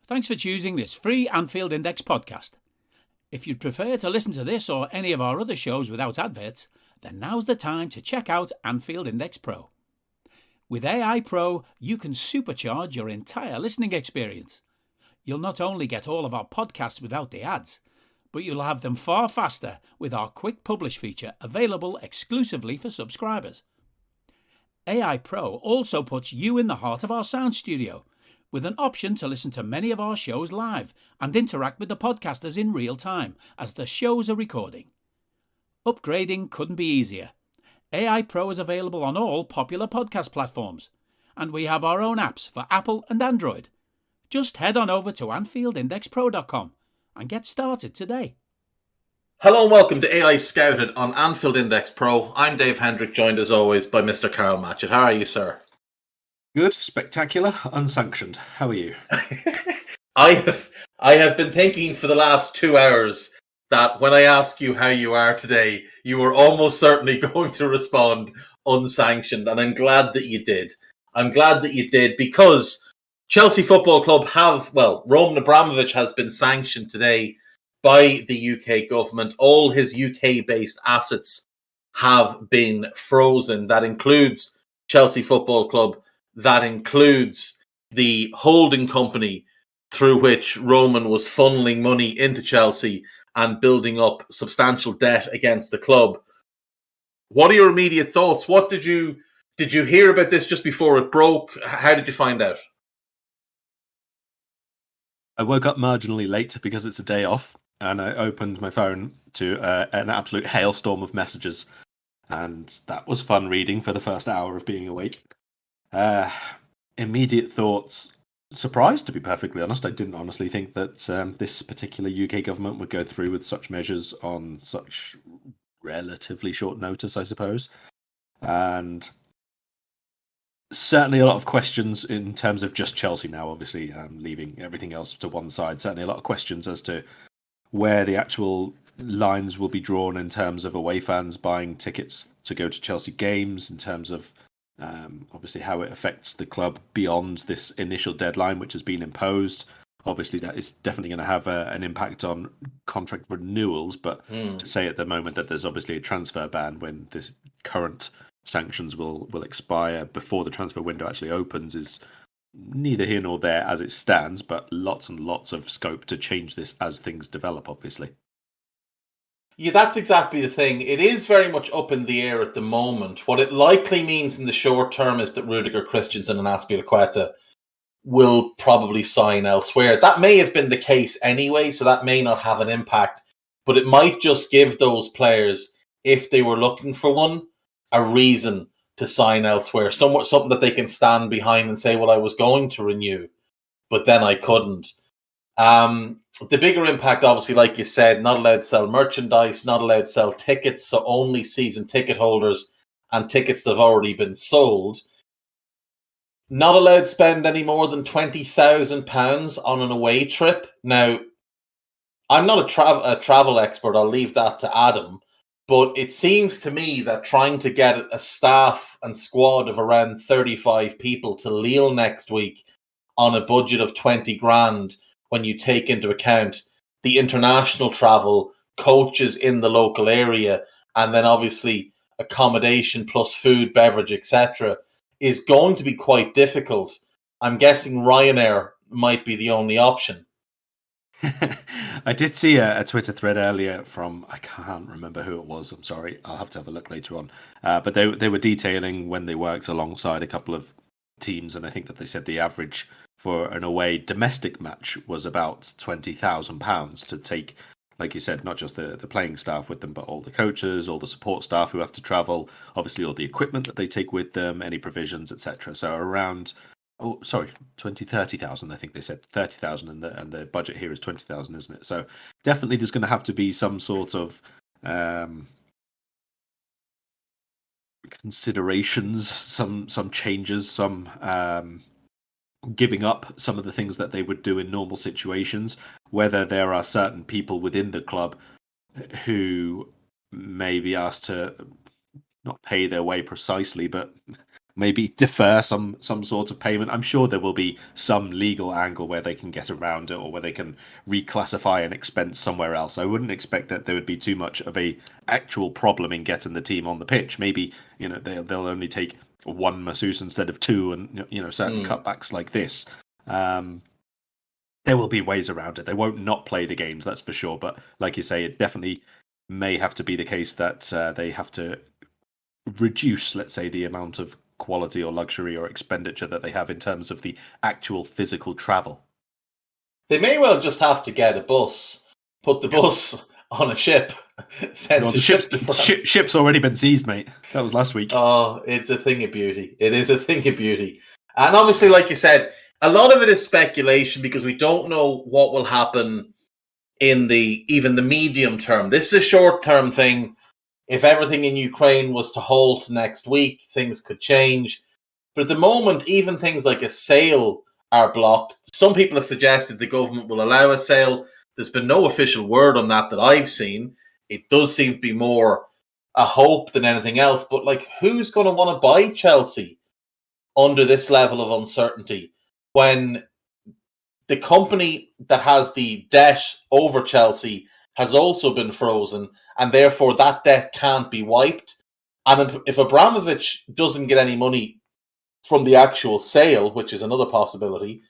Thanks for choosing this free Anfield Index podcast. If you'd prefer to listen to this or any of our other shows without adverts, then now's the time to check out Anfield Index Pro. With AI Pro, you can supercharge your entire listening experience. You'll not only get all of our podcasts without the ads, but you'll have them far faster with our quick publish feature available exclusively for subscribers. AI Pro also puts you in the heart of our sound studio, with an option to listen to many of our shows live and interact with the podcasters in real time as the shows are recording. Upgrading couldn't be easier. AI Pro is available on all popular podcast platforms, and we have our own apps for Apple and Android. Just head on over to AnfieldIndexPro.com and get started today. Hello and welcome to AI Scouted on Anfield Index Pro. I'm Dave Hendrick, joined as always by Mr. Karl Matchett. How are you, sir? Good, spectacular, unsanctioned. How are you? I have been thinking for the last 2 hours that when I ask you how you are today, you are almost certainly going to respond unsanctioned, and I'm glad that you did. I'm glad that you did because Chelsea Football Club Roman Abramovich has been sanctioned today by the UK government. All his UK-based assets have been frozen. That includes Chelsea Football Club. That includes the holding company through which Roman was funneling money into Chelsea and building up substantial debt against the club. What are your immediate thoughts? What did you hear about this just before it broke? How did you find out? I woke up marginally late because it's a day off, and I opened my phone to an absolute hailstorm of messages, and that was fun reading for the first hour of being awake. Immediate thoughts, surprised to be perfectly honest. I didn't honestly think that this particular UK government would go through with such measures on such relatively short notice, I suppose. And certainly a lot of questions in terms of just Chelsea now, obviously, leaving everything else to one side. Certainly a lot of questions as to where the actual lines will be drawn in terms of away fans buying tickets to go to Chelsea games, in terms of obviously how it affects the club beyond this initial deadline which has been imposed. Obviously that is definitely going to have an impact on contract renewals, but to say at the moment that there's obviously a transfer ban when the current sanctions will expire before the transfer window actually opens is neither here nor there as it stands, but lots and lots of scope to change this as things develop, obviously. Yeah, that's exactly the thing. It is very much up in the air at the moment. What it likely means in the short term is that Rudiger Christensen and Azpilicueta will probably sign elsewhere. That may have been the case anyway, so that may not have an impact. But it might just give those players, if they were looking for one, a reason to sign elsewhere. Something that they can stand behind and say, well, I was going to renew, but then I couldn't. The bigger impact, obviously, like you said, not allowed to sell merchandise, not allowed to sell tickets, so only season ticket holders and tickets that have already been sold. Not allowed to spend any more than £20,000 on an away trip. Now, I'm not a travel expert, I'll leave that to Adam, but it seems to me that trying to get a staff and squad of around 35 people to Lille next week on a budget of 20 grand, when you take into account the international travel, coaches in the local area, and then obviously accommodation plus food, beverage, etc., is going to be quite difficult. I'm guessing Ryanair might be the only option. I did see a Twitter thread earlier from, I can't remember who it was, I'm sorry, I'll have to have a look later on. But they were detailing when they worked alongside a couple of teams, and I think that they said the average for an away domestic match was about £20,000 to take, like you said, not just the playing staff with them, but all the coaches, all the support staff who have to travel, obviously all the equipment that they take with them, any provisions, etc. So around, 30,000, I think they said 30,000, and the budget here is 20,000, isn't it? So definitely there's going to have to be some sort of considerations, some changes, some giving up some of the things that they would do in normal situations, whether there are certain people within the club who may be asked to not pay their way precisely, but maybe defer some sort of payment. I'm sure there will be some legal angle where they can get around it, or where they can reclassify an expense somewhere else. I wouldn't expect that there would be too much of a actual problem in getting the team on the pitch. Maybe they'll only take one masseuse instead of two, and certain cutbacks like this. There will be ways around it. They won't not play the games, that's for sure. But like you say, it definitely may have to be the case that they have to reduce, let's say, the amount of quality or luxury or expenditure that they have in terms of the actual physical travel. They may well just have to get a bus, put the bus on a ship, send the ship to France. Ship's already been seized, mate. That was last week. Oh, it's a thing of beauty. It is a thing of beauty. And obviously, like you said, a lot of it is speculation because we don't know what will happen in even the medium term. This is a short-term thing. If everything in Ukraine was to halt next week, things could change. But at the moment, even things like a sale are blocked. Some people have suggested the government will allow a sale. There's been no official word on that I've seen. It does seem to be more a hope than anything else. But who's going to want to buy Chelsea under this level of uncertainty when the company that has the debt over Chelsea has also been frozen, and therefore that debt can't be wiped? And if Abramovich doesn't get any money from the actual sale, which is another possibility,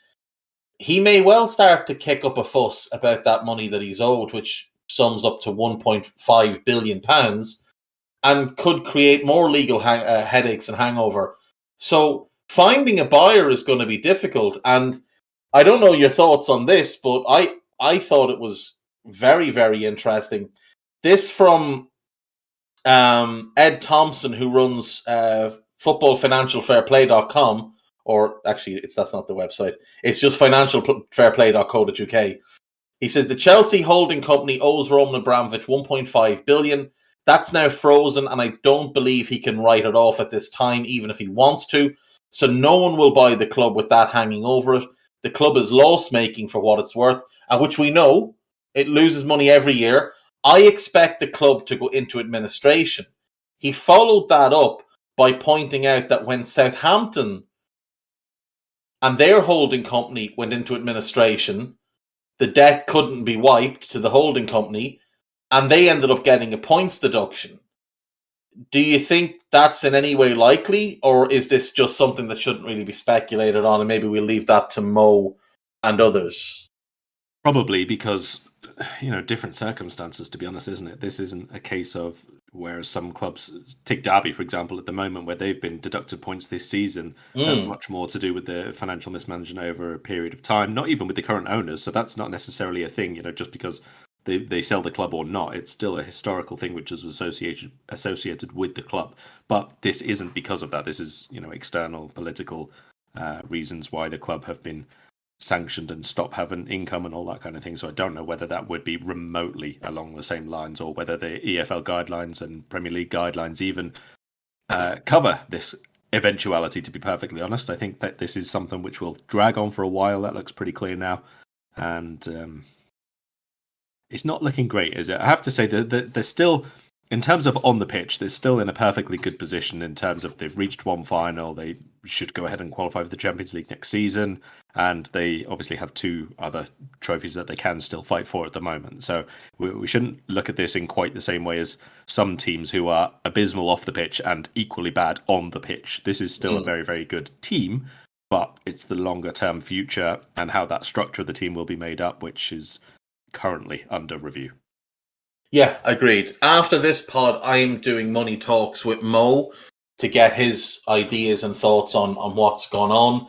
he may well start to kick up a fuss about that money that he's owed, which sums up to £1.5 billion, and could create more legal headaches and hangover. So finding a buyer is going to be difficult. And I don't know your thoughts on this, but I thought it was very, very interesting. This from Ed Thompson, who runs footballfinancialfairplay.com, or actually, that's not the website. It's just financialfairplay.co.uk. He says the Chelsea holding company owes Roman Abramovich $1.5 billion. That's now frozen, and I don't believe he can write it off at this time, even if he wants to. So no one will buy the club with that hanging over it. The club is loss-making for what it's worth, and which we know it loses money every year. I expect the club to go into administration. He followed that up by pointing out that when Southampton and their holding company went into administration, the debt couldn't be wiped to the holding company, and they ended up getting a points deduction. Do you think that's in any way likely, or is this just something that shouldn't really be speculated on, and maybe we'll leave that to Mo and others? Probably, because different circumstances, to be honest, isn't it? This isn't a case of, whereas some clubs, take Derby, for example, at the moment, where they've been deducted points this season, has much more to do with the financial mismanagement over a period of time, not even with the current owners. So that's not necessarily a thing, just because they sell the club or not. It's still a historical thing which is associated with the club. But this isn't because of that. This is, external political reasons why the club have been sanctioned and stop having income and all that kind of thing. So I don't know whether that would be remotely along the same lines, or whether the EFL guidelines and Premier League guidelines even cover this eventuality, to be perfectly honest. I think that this is something which will drag on for a while. That looks pretty clear now. And it's not looking great, is it? I have to say that they're still, in terms of on the pitch, they're still in a perfectly good position in terms of they've reached one final. They should go ahead and qualify for the Champions League next season. And they obviously have two other trophies that they can still fight for at the moment. So we shouldn't look at this in quite the same way as some teams who are abysmal off the pitch and equally bad on the pitch. This is still a very, very good team, but it's the longer term future and how that structure of the team will be made up, which is currently under review. Yeah, agreed. After this pod, I'm doing money talks with Mo to get his ideas and thoughts on what's gone on.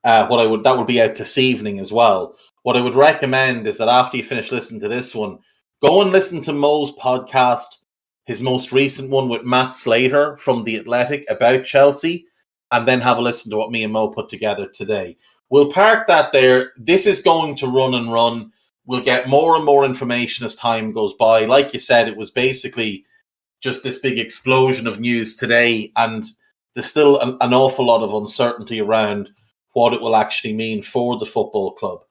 That would be out this evening as well. What I would recommend is that after you finish listening to this one, go and listen to Mo's podcast, his most recent one with Matt Slater from The Athletic about Chelsea, and then have a listen to what me and Mo put together today. We'll park that there. This is going to run and run. We'll get more and more information as time goes by. Like you said, it was basically just this big explosion of news today, and there's still an awful lot of uncertainty around what it will actually mean for the football club.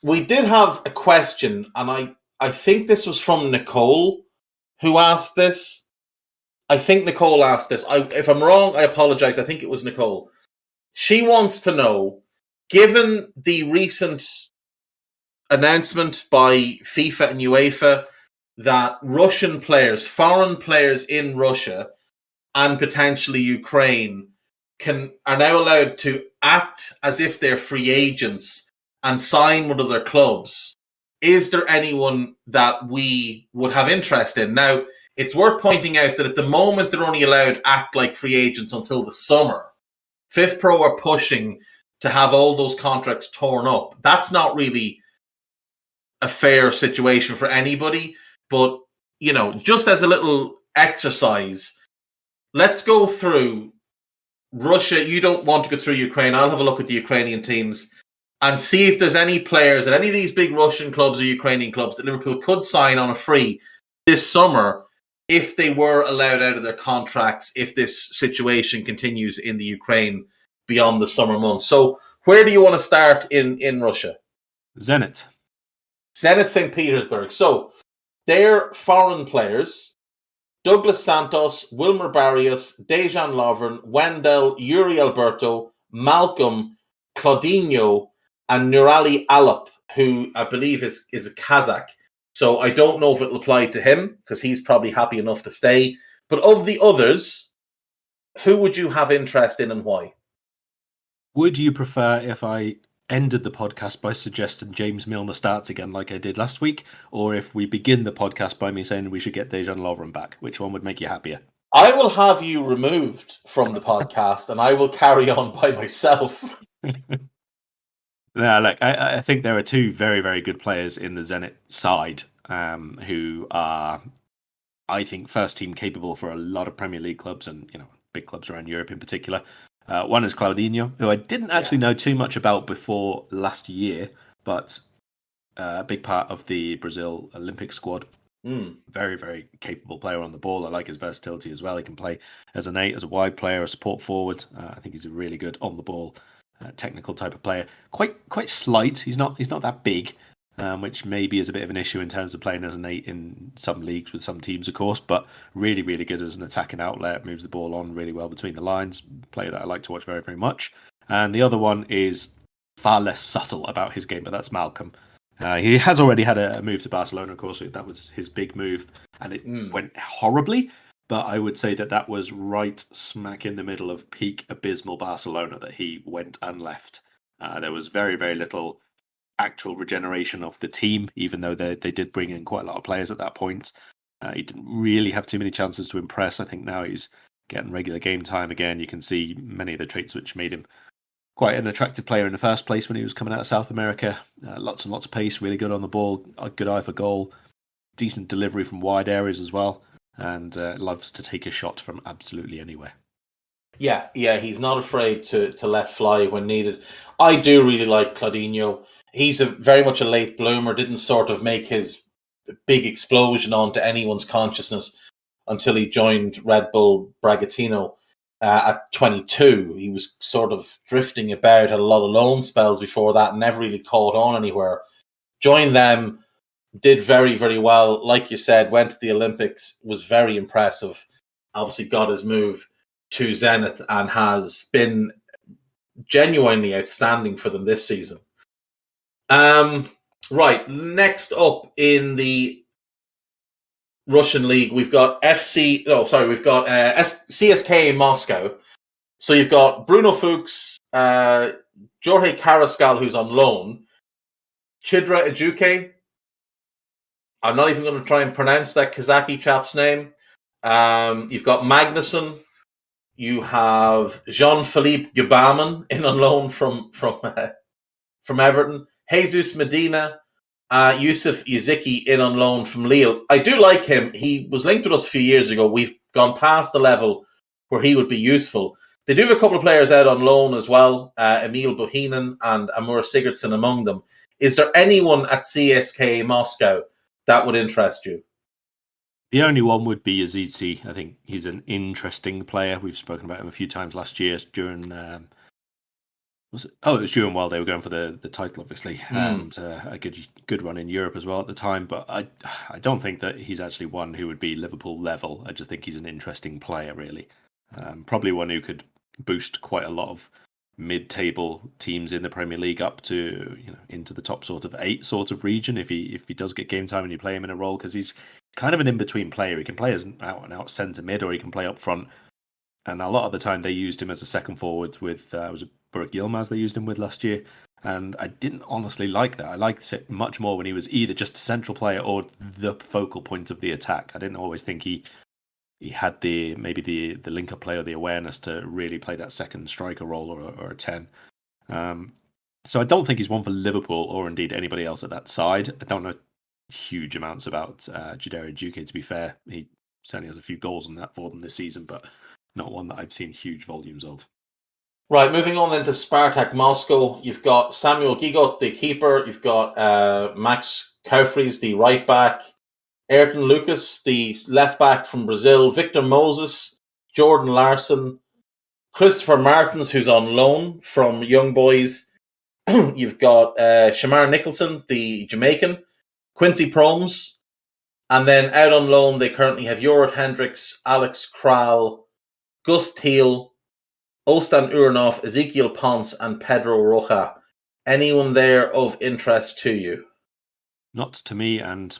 We did have a question, and I think this was from Nicole, who asked this. I think Nicole asked this. If I'm wrong, I apologize. I think it was Nicole. She wants to know, given the recent announcement by FIFA and UEFA that Russian players, foreign players in Russia and potentially Ukraine, are now allowed to act as if they're free agents and sign with other clubs. Is there anyone that we would have interest in? Now, it's worth pointing out that at the moment they're only allowed to act like free agents until the summer. Fifth Pro are pushing to have all those contracts torn up. That's not really a fair situation for anybody. But, just as a little exercise, let's go through Russia. You don't want to go through Ukraine. I'll have a look at the Ukrainian teams and see if there's any players at any of these big Russian clubs or Ukrainian clubs that Liverpool could sign on a free this summer if they were allowed out of their contracts, if this situation continues in the Ukraine beyond the summer months. So where do you want to start in Russia? Zenit St. Petersburg. So they're foreign players. Douglas Santos, Wilmer Barrios, Dejan Lovren, Wendell, Yuri Alberto, Malcolm, Claudinho, and Nurali Alap, who I believe is a Kazakh. So I don't know if it'll apply to him because he's probably happy enough to stay. But of the others, who would you have interest in and why? Would you prefer if I ended the podcast by suggesting James Milner starts again like I did last week, or if we begin the podcast by me saying we should get Dejan Lovren back? Which one would make you happier? I will have you removed from the podcast and I will carry on by myself. No, look, I think there are two very, very good players in the Zenit side who are, I think, first team capable for a lot of Premier League clubs and big clubs around Europe in particular. One is Claudinho, who I didn't actually know too much about before last year, but a big part of the Brazil Olympic squad. Very, very capable player on the ball. I like his versatility as well. He can play as an 8, as a wide player, a support forward. I think he's a really good on the ball, technical type of player. Quite slight. He's not that big, which maybe is a bit of an issue in terms of playing as an 8 in some leagues with some teams, of course. But really, really good as an attacking outlet. Moves the ball on really well between the lines. Player that I like to watch very, very much. And the other one is far less subtle about his game, but that's Malcolm. He has already had a move to Barcelona, of course. That was his big move, and it went horribly. But I would say that was right smack in the middle of peak abysmal Barcelona that he went and left. There was very, very little actual regeneration of the team, even though they did bring in quite a lot of players at that point. He didn't really have too many chances to impress. I think now he's getting regular game time again. You can see many of the traits which made him quite an attractive player in the first place when he was coming out of South America. Lots and lots of pace, really good on the ball, a good eye for goal, decent delivery from wide areas as well, and loves to take a shot from absolutely anywhere. Yeah, he's not afraid to let fly when needed. I do really like Claudinho. He's very much a late bloomer, didn't sort of make his big explosion onto anyone's consciousness until he joined Red Bull Bragantino. At 22, he was sort of drifting about, had a lot of loan spells before that, never really caught on anywhere. Joined them, did very, very well. Like you said, went to the Olympics, was very impressive. Obviously got his move to Zenit and has been genuinely outstanding for them this season. Right, next up in the Russian league, we've got CSKA Moscow. So you've got Bruno Fuchs, Jorge Carrascal, who's on loan, Chidra Ejuke. I'm not even going to try and pronounce that Kazaki chap's name. You've got Magnuson. You have Jean-Philippe Gbamin in on loan from Everton. Jesus Medina. Yusuf Yaziki in on loan from Lille. I do like him. He was linked with us a few years ago. We've gone past the level where he would be useful. They do have a couple of players out on loan as well. Emil Buhinen and Amur Sigurdsson among them. Is there anyone at CSKA Moscow that would interest you? The only one would be Yazidze. I think he's an interesting player. We've spoken about him a few times last year during Was it? Oh, it was during while they were going for the title, obviously, and a good run in Europe as well at the time. But I don't think that he's actually one who would be Liverpool level. I just think he's an interesting player, really. Probably one who could boost quite a lot of mid-table teams in the Premier League up to into the top sort of 8 sort of region if he does get game time and you play him in a role, because he's kind of an in-between player. He can play as an out and out centre mid, or he can play up front. And a lot of the time they used him as a second forward with was it Burak Yilmaz they used him with last year, and I didn't honestly like that. I liked it much more when he was either just a central player or the focal point of the attack. I didn't always think he had the link up play or the awareness to really play that second striker role or a 10. So I don't think he's one for Liverpool or indeed anybody else at that side. I don't know huge amounts about Jadero Duque, to be fair. He certainly has a few goals on that for them this season, but not one that I've seen huge volumes of. Right, moving on then to Spartak Moscow. You've got Samuel Gigot, the keeper. You've got Max Kaufries, the right back. Ayrton Lucas, the left back from Brazil. Victor Moses, Jordan Larson. Christopher Martins, who's on loan from Young Boys. You've got Shamar Nicholson, the Jamaican. Quincy Promes. And then out on loan, they currently have Jorrit Hendricks, Alex Kral, Gus Thiel, Ostan Uranov, Ezekiel Ponce, and Pedro Roja. Anyone there of interest to you? Not to me, and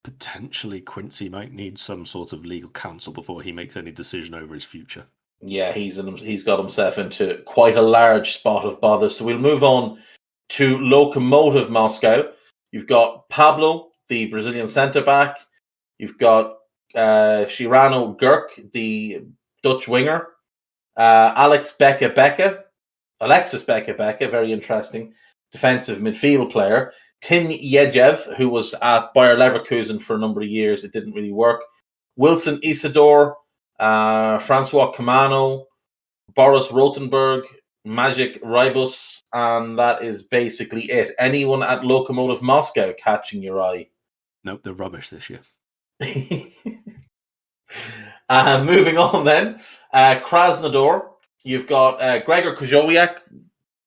potentially Quincy might need some sort of legal counsel before he makes any decision over his future. Yeah, he's got himself into quite a large spot of bother. So we'll move on to Lokomotiv Moscow. You've got Pablo, the Brazilian centre-back. You've got Shirano Gurk, the Dutch winger. Alexis Beka, very interesting defensive midfield player. Tin Yejev, who was at Bayer Leverkusen for a number of years. It didn't really work. Wilson Isidore, Francois Camano, Boris Rotenberg, Magic Rybus, and that is basically it. Anyone at Lokomotiv Moscow catching your eye? Nope, they're rubbish this year. Moving on then, Krasnodar. You've got Gregor Kojowiak,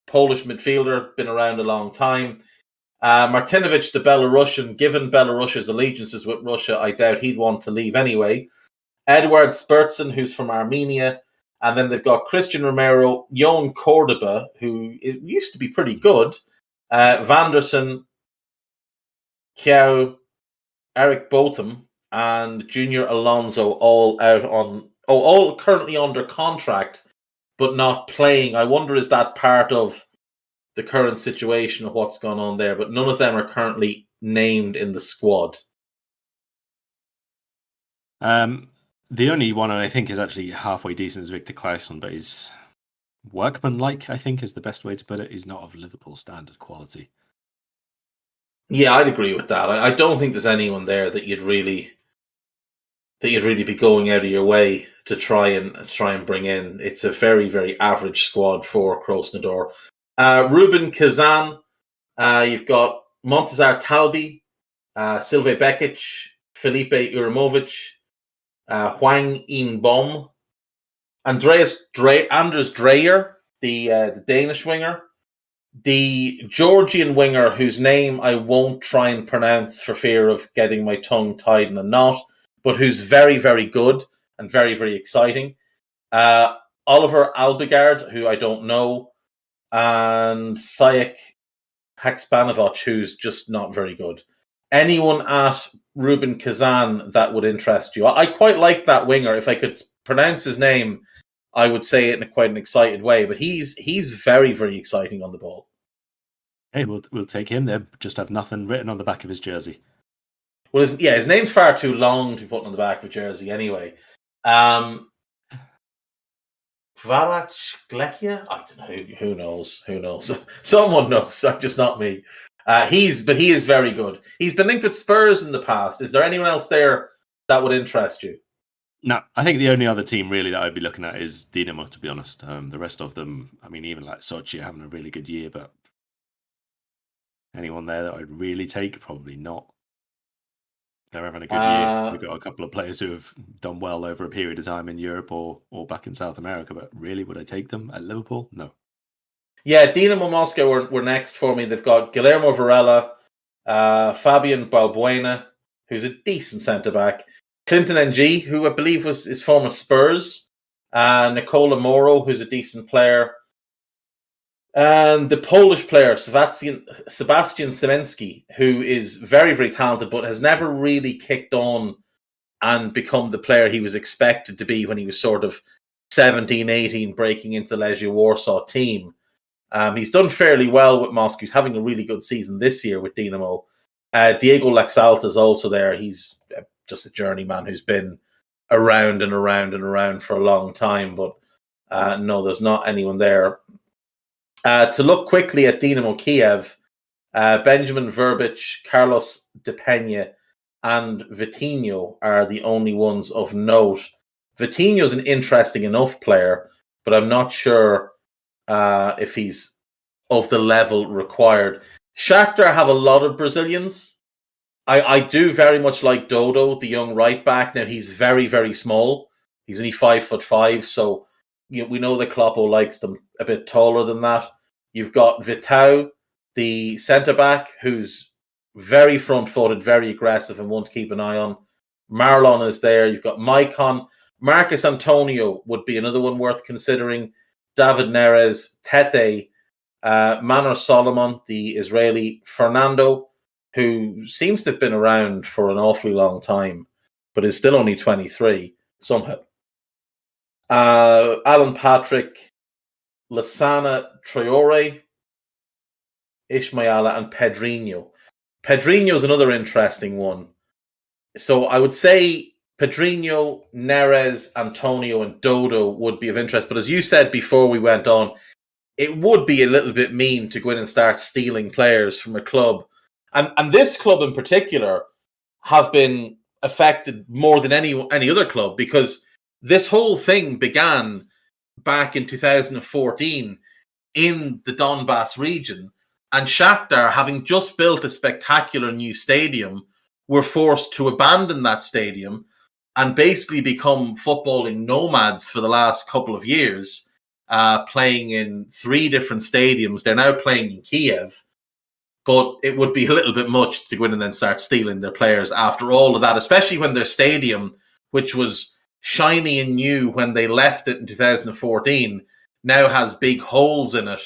Polish midfielder, been around a long time. Martinovic, the Belarusian. Given Belarus's allegiances with Russia, I doubt he'd want to leave anyway. Eduard Spurtson, who's from Armenia. And then they've got Christian Romero, Johan Cordoba, who used to be pretty good. Vanderson, Kiao, Eric Botham, and Junior Alonso, all currently under contract, but not playing. I wonder, is that part of the current situation of what's gone on there? But none of them are currently named in the squad. The only one I think is actually halfway decent is Victor Claesson, but he's workmanlike, I think, is the best way to put it. He's not of Liverpool standard quality. Yeah, I'd agree with that. I don't think there's anyone there that you'd really be going out of your way to try and bring in. It's a very, very average squad for Krasnodar. Ruben Kazan, you've got Montazar Talbi, Silve Bekic, Felipe Uramovic, Hwang In-bom, Anders Dreyer, the Danish winger, the Georgian winger whose name I won't try and pronounce for fear of getting my tongue tied in a knot, but who's very, very good and very, very exciting. Oliver Albigard, who I don't know, and Sajek Haksbanovic, who's just not very good. Anyone at Ruben Kazan that would interest you? I quite like that winger. If I could pronounce his name, I would say it in quite an excited way, but he's very, very exciting on the ball. Hey, we'll take him there. Just have nothing written on the back of his jersey. Well, his name's far too long to be put on the back of a jersey anyway. Varach Glekia? I don't know. Who knows? Someone knows. Just not me. He is very good. He's been linked with Spurs in the past. Is there anyone else there that would interest you? No, I think the only other team really that I'd be looking at is Dinamo, to be honest. The rest of them, I mean, even like Sochi are having a really good year, but anyone there that I'd really take? Probably not. They're having a good year. We've got a couple of players who have done well over a period of time in Europe or back in South America, but really, would I take them at Liverpool? No. Yeah, Dinamo Moscow were next for me. They've got Guillermo Varela, Fabian Balbuena, who's a decent centre-back, Clinton NG, who I believe is former Spurs, Nicola Moro, who's a decent player, and the Polish player, Sebastian Semensky, who is very, very talented, but has never really kicked on and become the player he was expected to be when he was sort of 17, 18, breaking into the Legia Warsaw team. He's done fairly well with Moscow. He's having a really good season this year with Dinamo. Diego Laxalta is also there. He's just a journeyman who's been around and around and around for a long time. But no, there's not anyone there. To look quickly at Dinamo Kiev, Benjamin Verbic, Carlos De Peña, and Vitinho are the only ones of note. Vitinho's an interesting enough player, but I'm not sure if he's of the level required. Shakhtar have a lot of Brazilians. I do very much like Dodo, the young right back. Now he's very, very small. He's only 5'5", so we know that Kloppo likes them a bit taller than that. You've got Vitao, the centre back, who's very front-footed, very aggressive, and one to keep an eye on. Marlon is there. You've got Maicon. Marcus Antonio would be another one worth considering. David Neres, Tete, Manor Solomon, the Israeli, Fernando, who seems to have been around for an awfully long time, but is still only 23 somehow. Alan Patrick, Lasana Traore, Ismaila, and Pedrinho. Pedrinho is another interesting one. So I would say Pedrinho, Neres, Antonio, and Dodo would be of interest. But as you said before we went on, it would be a little bit mean to go in and start stealing players from a club. And this club in particular have been affected more than any other club, because this whole thing began back in 2014 in the Donbass region. And Shakhtar, having just built a spectacular new stadium, were forced to abandon that stadium and basically become footballing nomads for the last couple of years, playing in 3 different stadiums. They're now playing in Kiev, but it would be a little bit much to go in and then start stealing their players after all of that, especially when their stadium, which was shiny and new when they left it in 2014, now has big holes in it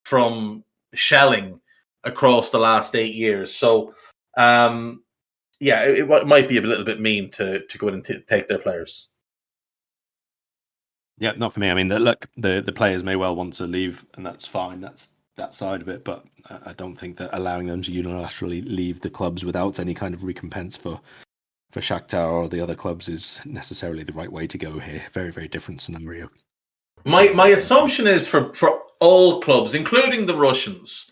from shelling across the last 8 years. So, it might be a little bit mean to go in and take their players. Yeah, not for me. I mean, look, the players may well want to leave, and that's fine. That's that side of it, but I don't think that allowing them to unilaterally leave the clubs without any kind of recompense for Shakhtar or the other clubs is necessarily the right way to go here. Very, very different scenario. My assumption is for all clubs, including the Russians,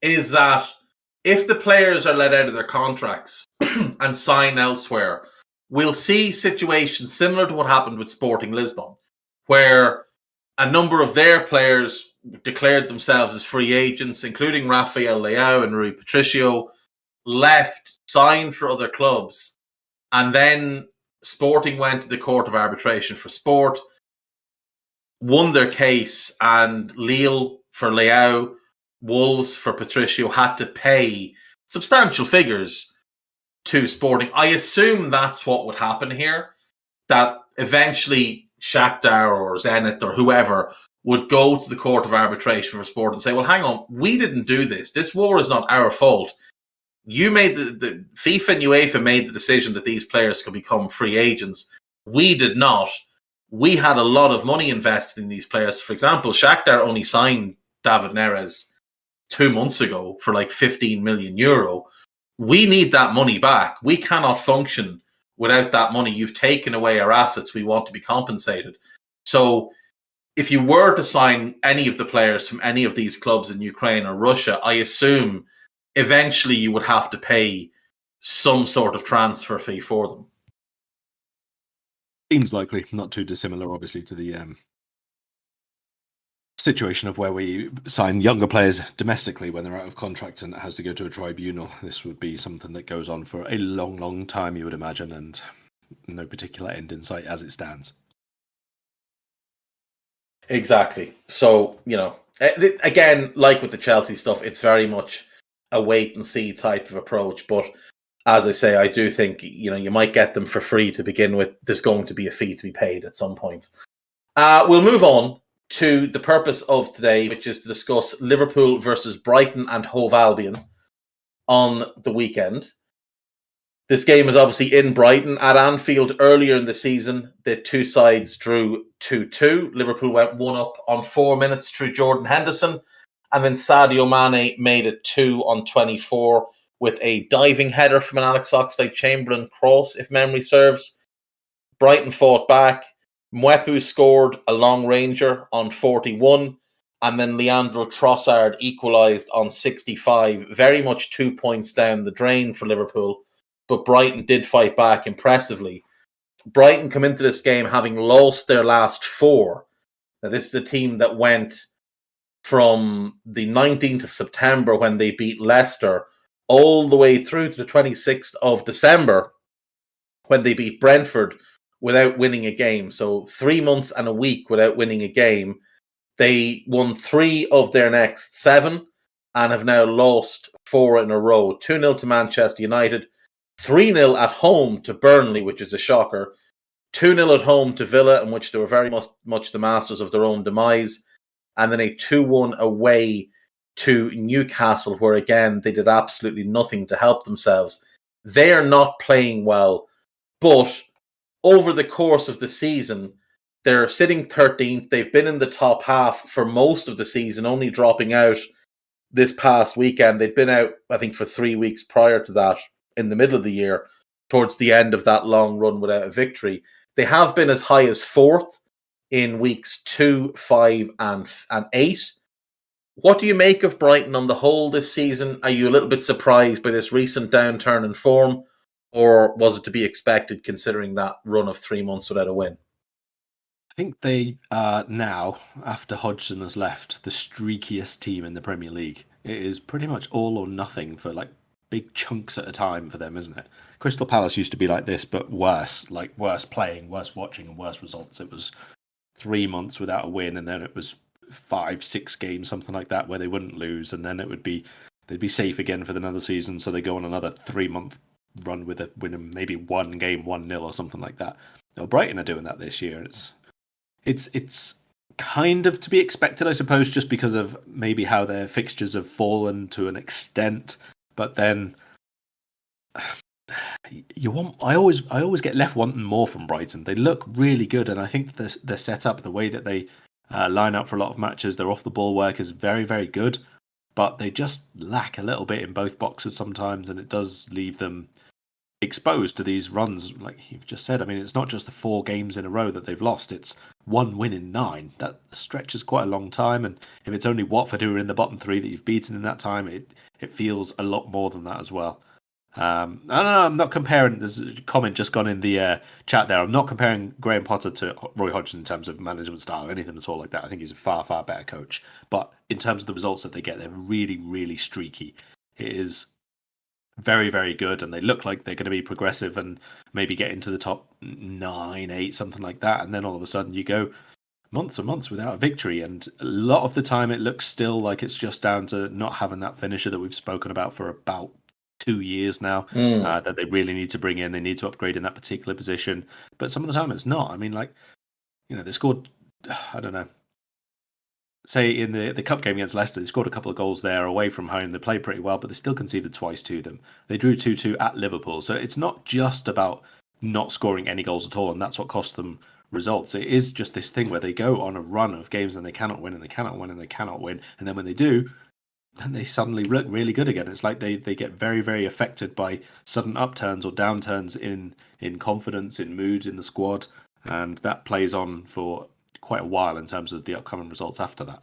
is that if the players are let out of their contracts and sign elsewhere, we'll see situations similar to what happened with Sporting Lisbon, where a number of their players declared themselves as free agents, including Rafael Leao and Rui Patricio, left, signed for other clubs, and then Sporting went to the Court of Arbitration for Sport, won their case, and Lille for Leao, Wolves for Patricio had to pay substantial figures to Sporting. I assume that's what would happen here, that eventually Shakhtar or Zenit or whoever would go to the Court of Arbitration for Sport and say, well, hang on, we didn't do this. This war is not our fault. You made the FIFA and UEFA made the decision that these players could become free agents. We did not. We had a lot of money invested in these players. For example, Shakhtar only signed David Neres 2 months ago for like 15 million euro. We need that money back. We cannot function without that money. You've taken away our assets. We want to be compensated. So if you were to sign any of the players from any of these clubs in Ukraine or Russia, I assume eventually you would have to pay some sort of transfer fee for them. Seems likely, not too dissimilar, obviously, to the situation of where we sign younger players domestically when they're out of contract and it has to go to a tribunal. This would be something that goes on for a long, long time, you would imagine, and no particular end in sight as it stands. Exactly. So, Again, like with the Chelsea stuff, it's very much a wait and see type of approach. But as I say, I do think you might get them for free to begin with. There's going to be a fee to be paid at some point. We'll move on to the purpose of today, which is to discuss Liverpool versus Brighton and Hove Albion on the weekend. This game is obviously in Brighton. At Anfield earlier in the season, the two sides drew 2-2. Liverpool went 1-up on 4 minutes through Jordan Henderson. And then Sadio Mane made it 2 on 24 with a diving header from an Alex Oxlade-Chamberlain cross, if memory serves. Brighton fought back. Mwepu scored a long ranger on 41. And then Leandro Trossard equalised on 65. Very much 2 points down the drain for Liverpool. But Brighton did fight back impressively. Brighton come into this game having lost their last 4. Now, this is a team that went from the 19th of September when they beat Leicester all the way through to the 26th of December when they beat Brentford without winning a game. So 3 months and a week without winning a game. They won 3 of their next 7 and have now lost 4 in a row. 2-0 to Manchester United, 3-0 at home to Burnley, which is a shocker. 2-0 at home to Villa, in which they were very much the masters of their own demise. And then a 2-1 away to Newcastle, where again they did absolutely nothing to help themselves. They are not playing well, but over the course of the season, they're sitting 13th. They've been in the top half for most of the season, only dropping out this past weekend. They'd been out, I think, for 3 weeks prior to that in the middle of the year, towards the end of that long run without a victory. They have been as high as 4th in weeks 2, 5, and 8. What do you make of Brighton on the whole this season? Are you a little bit surprised by this recent downturn in form, or was it to be expected considering that run of 3 months without a win? I think they are now, after Hodgson has left, the streakiest team in the Premier League. It is pretty much all or nothing for like big chunks at a time for them, isn't it? Crystal Palace used to be like this, but worse. Like worse playing, worse watching, and worse results. It was 3 months without a win, and then it was 5, 6 games, something like that, where they wouldn't lose, and then they'd be safe again for another season. So they go on another 3-month run with winning maybe one game 1-0 or something like that. Now, Brighton are doing that this year, and it's kind of to be expected, I suppose, just because of maybe how their fixtures have fallen to an extent. But then I always get left wanting more from Brighton. They look really good, and I think the setup, the way that they line up for a lot of matches, their off the ball work is very, very good. But they just lack a little bit in both boxes sometimes, and it does leave them exposed to these runs, like you've just said. I mean, it's not just the 4 games in a row that they've lost, it's 1 win in 9. That stretches quite a long time, and if it's only Watford who are in the bottom 3 that you've beaten in that time, it feels a lot more than that as well. I don't know, I'm not comparing, there's a comment just gone in the chat there, I'm not comparing Graham Potter to Roy Hodgson in terms of management style or anything at all like that. I think he's a far, far better coach, but in terms of the results that they get, they're really, really streaky. It is very, very good, and they look like they're going to be progressive and maybe get into the top 9, 8, something like that, and then all of a sudden you go months and months without a victory, and a lot of the time it looks still like it's just down to not having that finisher that we've spoken about for about 2 years now, that they really need to bring in. They need to upgrade in that particular position, but some of the time it's not. I mean, like, they scored, I don't know, say in the cup game against Leicester, they scored a couple of goals there away from home. They played pretty well, but they still conceded twice to them. They drew 2-2 at Liverpool. So it's not just about not scoring any goals at all, and that's what cost them results. It is just this thing where they go on a run of games and they cannot win, and they cannot win, and they cannot win. And then when they do, then they suddenly look really good again. It's like they get very, very affected by sudden upturns or downturns in confidence, in mood, in the squad. And that plays on for quite a while in terms of the upcoming results after that.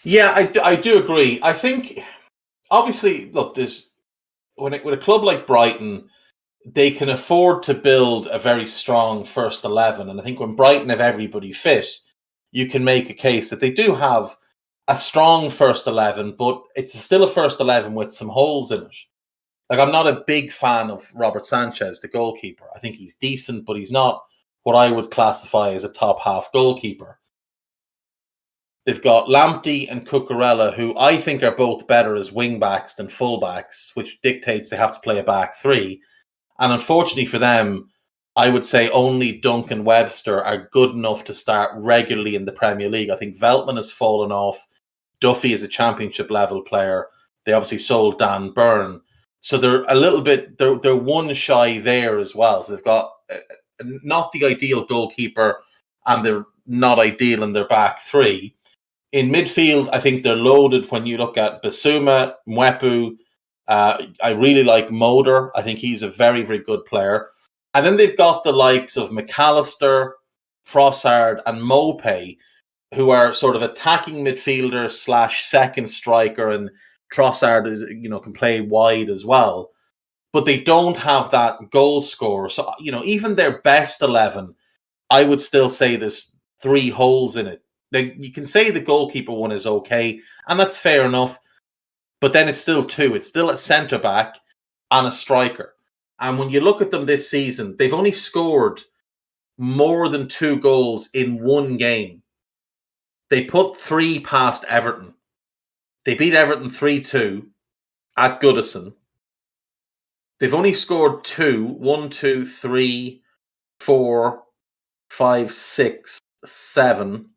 Yeah, I do agree. I think, obviously, look, there's when a club like Brighton, they can afford to build a very strong first 11. And I think when Brighton have everybody fit, you can make a case that they do have a strong first 11, but it's still a first 11 with some holes in it. Like, I'm not a big fan of Robert Sanchez, the goalkeeper. I think he's decent, but he's not what I would classify as a top half goalkeeper. They've got Lamptey and Cucurella, who I think are both better as wing-backs than full-backs, which dictates they have to play a back three. And unfortunately for them, I would say only Dunk and Webster are good enough to start regularly in the Premier League. I think Veltman has fallen off. Duffy is a championship-level player. They obviously sold Dan Burn. So they're a little bit, they're one shy there as well. So they've got not the ideal goalkeeper, and they're not ideal in their back three. In midfield, I think they're loaded when you look at Basuma, Mwepu. I really like Moder. I think he's a very, very good player. And then they've got the likes of McAllister, Trossard, and Mopé, who are sort of attacking midfielder / second striker, and Trossard is, can play wide as well. But they don't have that goal scorer. So, even their best 11, I would still say there's 3 holes in it. Now, you can say the goalkeeper one is okay, and that's fair enough. But then it's still 2. It's still a centre-back and a striker. And when you look at them this season, they've only scored more than 2 goals in one game. They put 3 past Everton. They beat Everton 3-2 at Goodison. They've only scored 2. 1, 2, 3, 4, 5, 6, 7,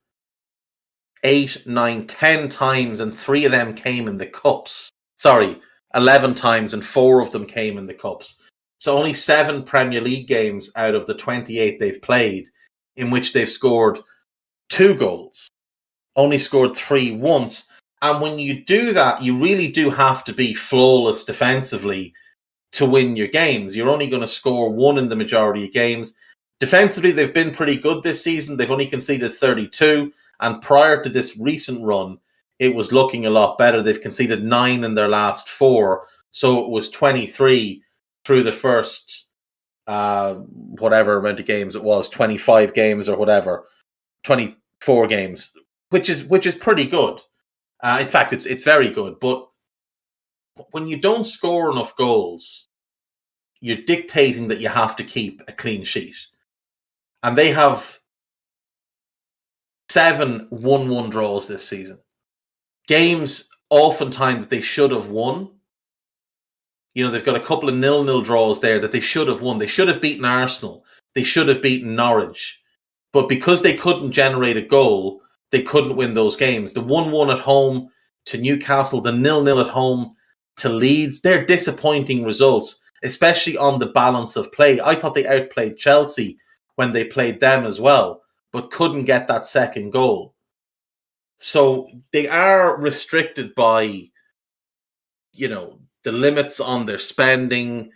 8, 9, 10 times, and 3 of them came in the cups. 11 times, and 4 of them came in the cups. So only 7 Premier League games out of the 28 they've played in which they've scored 2 goals. Only scored 3 once. And when you do that, you really do have to be flawless defensively to win your games. You're only going to score 1 in the majority of games. Defensively, they've been pretty good this season. They've only conceded 32. And prior to this recent run, it was looking a lot better. They've conceded 9 in their last 4. So it was 23 through the first, whatever amount of games it was, 25 games or whatever, 24 games, which is pretty good. In fact, it's very good. But when you don't score enough goals, you're dictating that you have to keep a clean sheet. And they have 7 1-1 draws this season. Games oftentimes that they should have won. They've got a couple of 0-0 draws there that they should have won. They should have beaten Arsenal. They should have beaten Norwich. But because they couldn't generate a goal, they couldn't win those games. The 1-1 at home to Newcastle, the 0-0 at home to Leeds, they're disappointing results, especially on the balance of play. I thought they outplayed Chelsea when they played them as well, but couldn't get that second goal. So they are restricted by, the limits on their spending,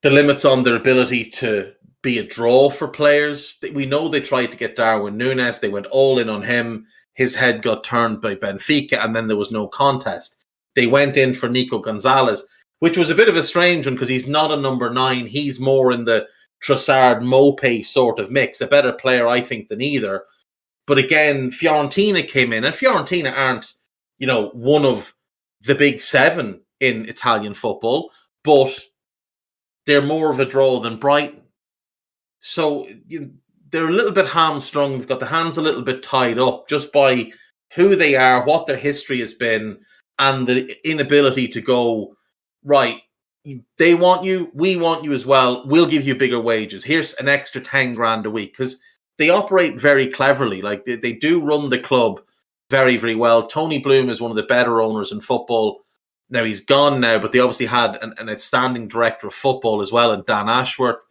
the limits on their ability to be a draw for players. We know they tried to get Darwin Núñez. They went all in on him. His head got turned by Benfica, and then there was no contest. They went in for Nico Gonzalez, which was a bit of a strange one because he's not a number 9. He's more in the Trossard Mopé sort of mix. A better player, I think, than either. But again, Fiorentina came in, and Fiorentina aren't, one of the big 7 in Italian football, but they're more of a draw than Brighton. So they're a little bit hamstrung. They've got the hands a little bit tied up just by who they are, what their history has been, and the inability to go, right, they want you, we want you as well, we'll give you bigger wages. Here's an extra 10 grand a week. Because they operate very cleverly. Like they do run the club very, very well. Tony Bloom is one of the better owners in football. Now, he's gone now, but they obviously had an outstanding director of football as well, and Dan Ashworth.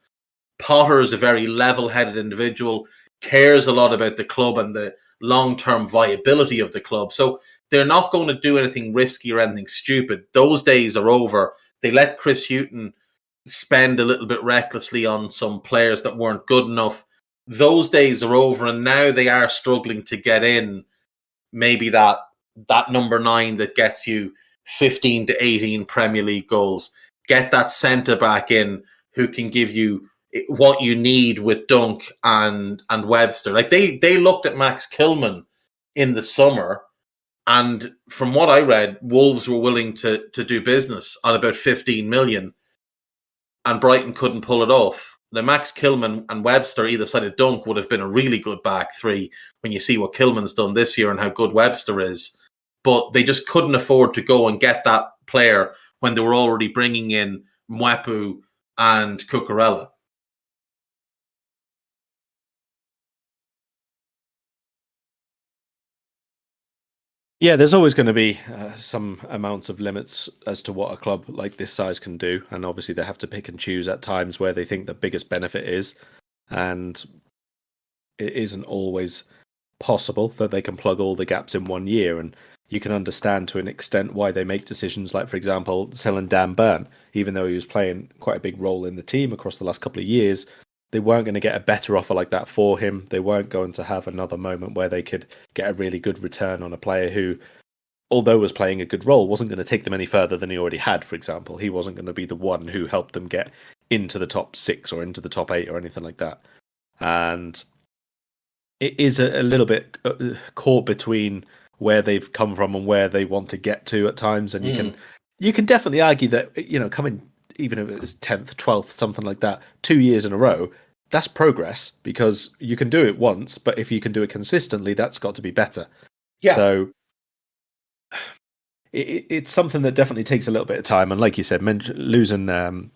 Potter is a very level-headed individual, cares a lot about the club and the long-term viability of the club. So they're not going to do anything risky or anything stupid. Those days are over. They let Chris Hughton spend a little bit recklessly on some players that weren't good enough. Those days are over, and now they are struggling to get in maybe that number 9 that gets you 15 to 18 Premier League goals. Get that centre-back in who can give you what you need with Dunk and Webster. Like they looked at Max Kilman in the summer, and from what I read, Wolves were willing to do business on about 15 million, and Brighton couldn't pull it off. the Max Kilman and Webster either side of Dunk would have been a really good back three when you see what Kilman's done this year and how good Webster is. But they just couldn't afford to go and get that player when they were already bringing in Mwepu and Cucurella. Yeah, there's always going to be some amounts of limits as to what a club like this size can do. And obviously they have to pick and choose at times where they think the biggest benefit is. And it isn't always possible that they can plug all the gaps in 1 year. And you can understand to an extent why they make decisions like, for example, selling Dan Burn. Even though he was playing quite a big role in the team across the last couple of years, they weren't going to get a better offer like that for him. They weren't going to have another moment where they could get a really good return on a player who, although was playing a good role, wasn't going to take them any further than he already had, for example. He wasn't going to be the one who helped them get into the top 6 or into the top 8 or anything like that. And it is a little bit caught between where they've come from and where they want to get to at times. And you can definitely argue that, coming, even if it was 10th, 12th, something like that, 2 years in a row, that's progress, because you can do it once, but if you can do it consistently, that's got to be better. Yeah. So it's something that definitely takes a little bit of time. And like you said, losing Dan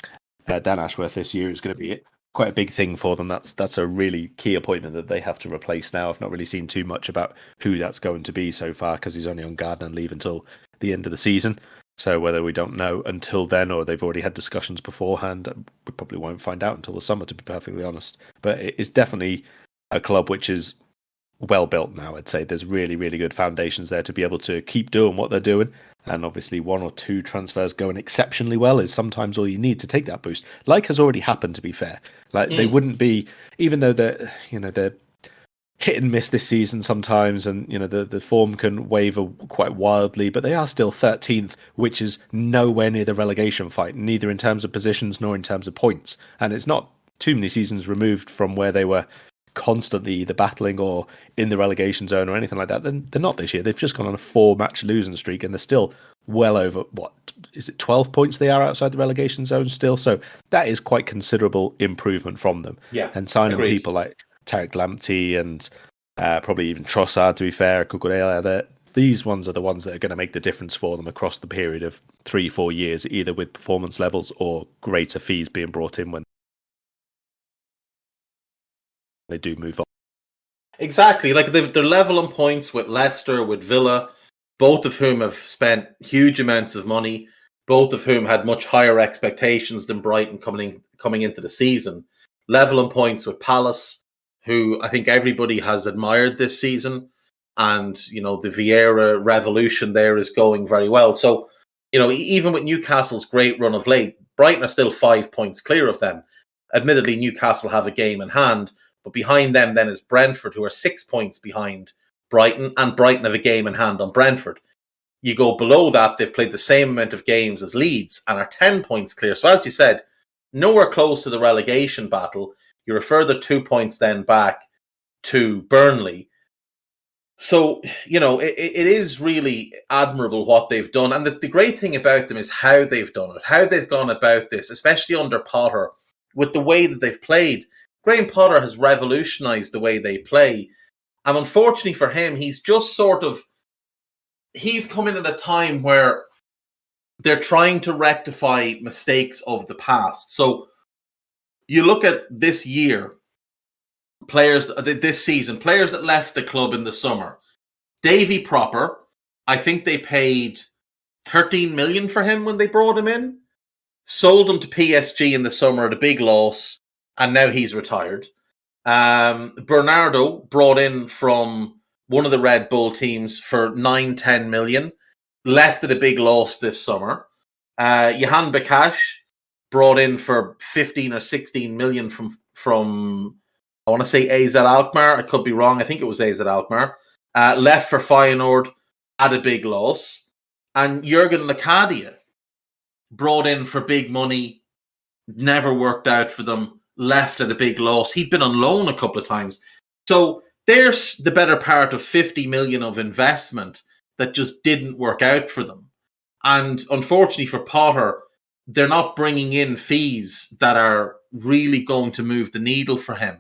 Ashworth this year is going to be quite a big thing for them. That's a really key appointment that they have to replace now. I've not really seen too much about who that's going to be so far, because he's only on garden leave until the end of the season. So whether we don't know until then or they've already had discussions beforehand, we probably won't find out until the summer, to be perfectly honest. But it's definitely a club which is well built now, I'd say. There's really, really good foundations there to be able to keep doing what they're doing. And obviously 1 or 2 transfers going exceptionally well is sometimes all you need to take that boost. Like has already happened, to be fair. Like they wouldn't be, even though they're hit and miss this season sometimes, and the form can waver quite wildly, but they are still 13th, which is nowhere near the relegation fight, neither in terms of positions nor in terms of points. And it's not too many seasons removed from where they were constantly either battling or in the relegation zone or anything like that. Then they're not this year. They've just gone on a 4-match losing streak, and they're still well over, 12 points they are outside the relegation zone still. So that is quite considerable improvement from them. Yeah, and signing people like Tarek Lamptey and probably even Trossard, to be fair, Cucurella, these ones are the ones that are going to make the difference for them across the period of 3-4 years, either with performance levels or greater fees being brought in when they do move on. Exactly. Like they're level on points with Leicester, with Villa, both of whom have spent huge amounts of money, both of whom had much higher expectations than Brighton coming into the season. Level on points with Palace, who I think everybody has admired this season. And, the Vieira revolution there is going very well. So, even with Newcastle's great run of late, Brighton are still 5 points clear of them. Admittedly, Newcastle have a game in hand, but behind them then is Brentford, who are 6 points behind Brighton, and Brighton have a game in hand on Brentford. You go below that, they've played the same amount of games as Leeds and are 10 points clear. So as you said, nowhere close to the relegation battle. You're a further 2 points then back to Burnley. So, it is really admirable what they've done. And the great thing about them is how they've done it, how they've gone about this, especially under Potter, with the way that they've played. Graham Potter has revolutionized the way they play. And unfortunately for him, he's come in at a time where they're trying to rectify mistakes of the past. So you look at this year, this season, players that left the club in the summer. Davy Proper, I think they paid 13 million for him when they brought him in. Sold him to PSG in the summer at a big loss, and now he's retired. Bernardo, brought in from one of the Red Bull teams for 9-10 million, left at a big loss this summer. Johan Bakash, brought in for 15 or 16 million from I want to say AZ Alkmaar. I could be wrong. I think it was AZ Alkmaar. Left for Feyenoord at a big loss. And Jurgen Lakadia, brought in for big money, never worked out for them, left at a big loss. He'd been on loan a couple of times. So there's the better part of 50 million of investment that just didn't work out for them. And unfortunately for Potter, they're not bringing in fees that are really going to move the needle for him.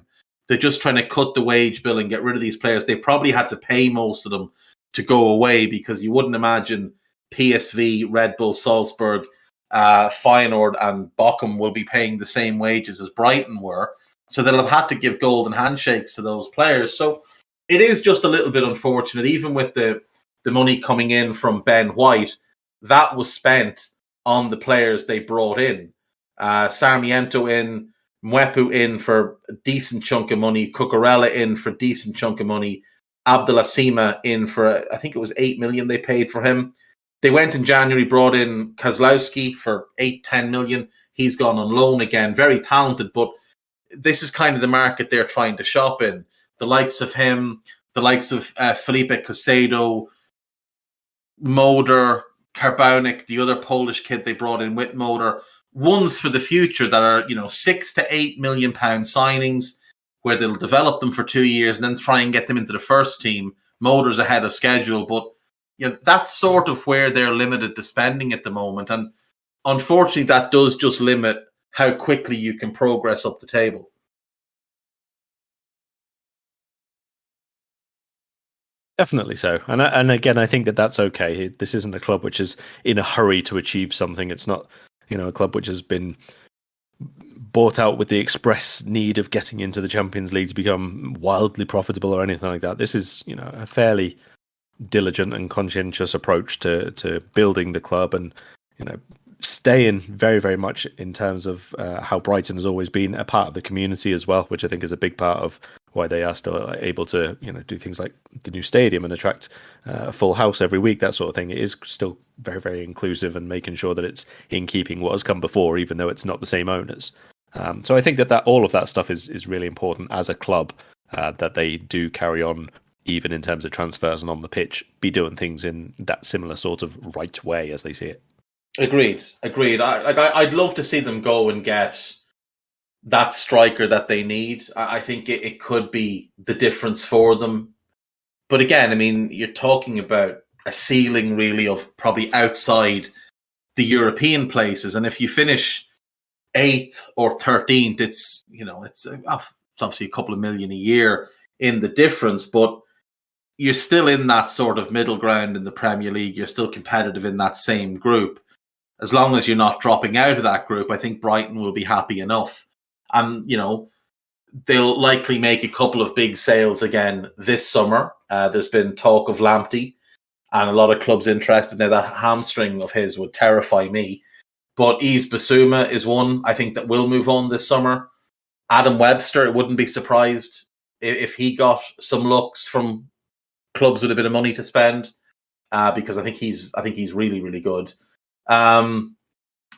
They're just trying to cut the wage bill and get rid of these players. They've probably had to pay most of them to go away, because you wouldn't imagine PSV, Red Bull, Salzburg, Feyenoord and Bochum will be paying the same wages as Brighton were. So they'll have had to give golden handshakes to those players. So it is just a little bit unfortunate. Even with the money coming in from Ben White, that was spent on the players they brought in. Sarmiento in, Mwepu in for a decent chunk of money, Cucurella in for a decent chunk of money, Abdelasima in for, I think it was 8 million they paid for him. They went in January, brought in Kozlowski for 8-10 million. He's gone on loan again, very talented, but this is kind of the market they're trying to shop in. The likes of him, the likes of Felipe Caicedo, Moder, Karbownik, the other Polish kid they brought in with Moder, ones for the future that are, £6 to £8 million signings, where they'll develop them for 2 years and then try and get them into the first team. Moder's ahead of schedule, but that's sort of where they're limited to spending at the moment. And unfortunately, that does just limit how quickly you can progress up the table. Definitely so. And again, I think that's okay. This isn't a club which is in a hurry to achieve something. It's not, a club which has been bought out with the express need of getting into the Champions League to become wildly profitable or anything like that. This is, a fairly diligent and conscientious approach to building the club, and staying very, very much in terms of how Brighton has always been a part of the community as well, which I think is a big part of why they are still able to do things like the new stadium and attract a full house every week, that sort of thing. It is still very, very inclusive and making sure that it's in keeping what has come before, even though it's not the same owners. So I think that all of that stuff is really important as a club, that they do carry on, even in terms of transfers and on the pitch, be doing things in that similar sort of right way as they see it. Agreed. I'd love to see them go and get that striker that they need. I think it could be the difference for them. But again, I mean, you're talking about a ceiling really of probably outside the European places. And if you finish 8th or 13th, it's obviously a couple of million a year in the difference, but you're still in that sort of middle ground in the Premier League. You're still competitive in that same group. As long as you're not dropping out of that group, I think Brighton will be happy enough. And, they'll likely make a couple of big sales again this summer. There's been talk of Lamptey and a lot of clubs interested. Now, that hamstring of his would terrify me. But Yves Bissouma is one, I think, that will move on this summer. Adam Webster, it wouldn't be surprised if he got some looks from clubs with a bit of money to spend, because I think he's really, really good. And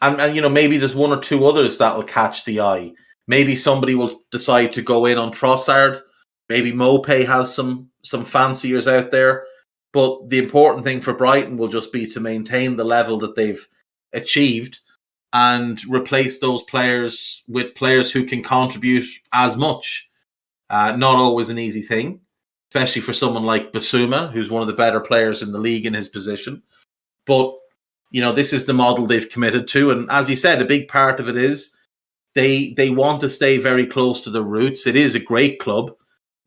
maybe there's one or two others that will catch the eye. Maybe somebody will decide to go in on Trossard. Maybe Mopé has some fanciers out there. But the important thing for Brighton will just be to maintain the level that they've achieved and replace those players with players who can contribute as much. Not always an easy thing, especially for someone like Bissouma, who's one of the better players in the league in his position. But this is the model they've committed to. And as you said, a big part of it is they want to stay very close to the roots. It is a great club.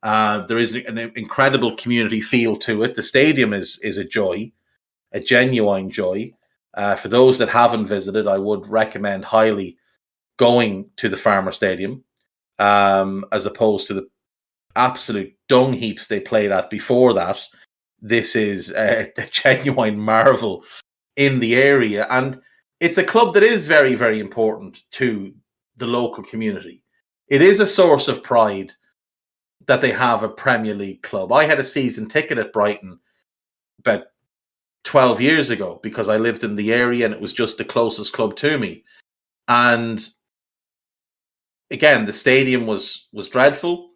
There is an incredible community feel to it. The stadium is a joy, a genuine joy. For those that haven't visited, I would recommend highly going to the Farmer Stadium, as opposed to the absolute dung heaps they played at before that. This is a genuine marvel in the area, and it's a club that is very, very important to the local community. It is a source of pride that they have a Premier League club. I had a season ticket at Brighton about 12 years ago because I lived in the area and it was just the closest club to me. And again, the stadium was dreadful.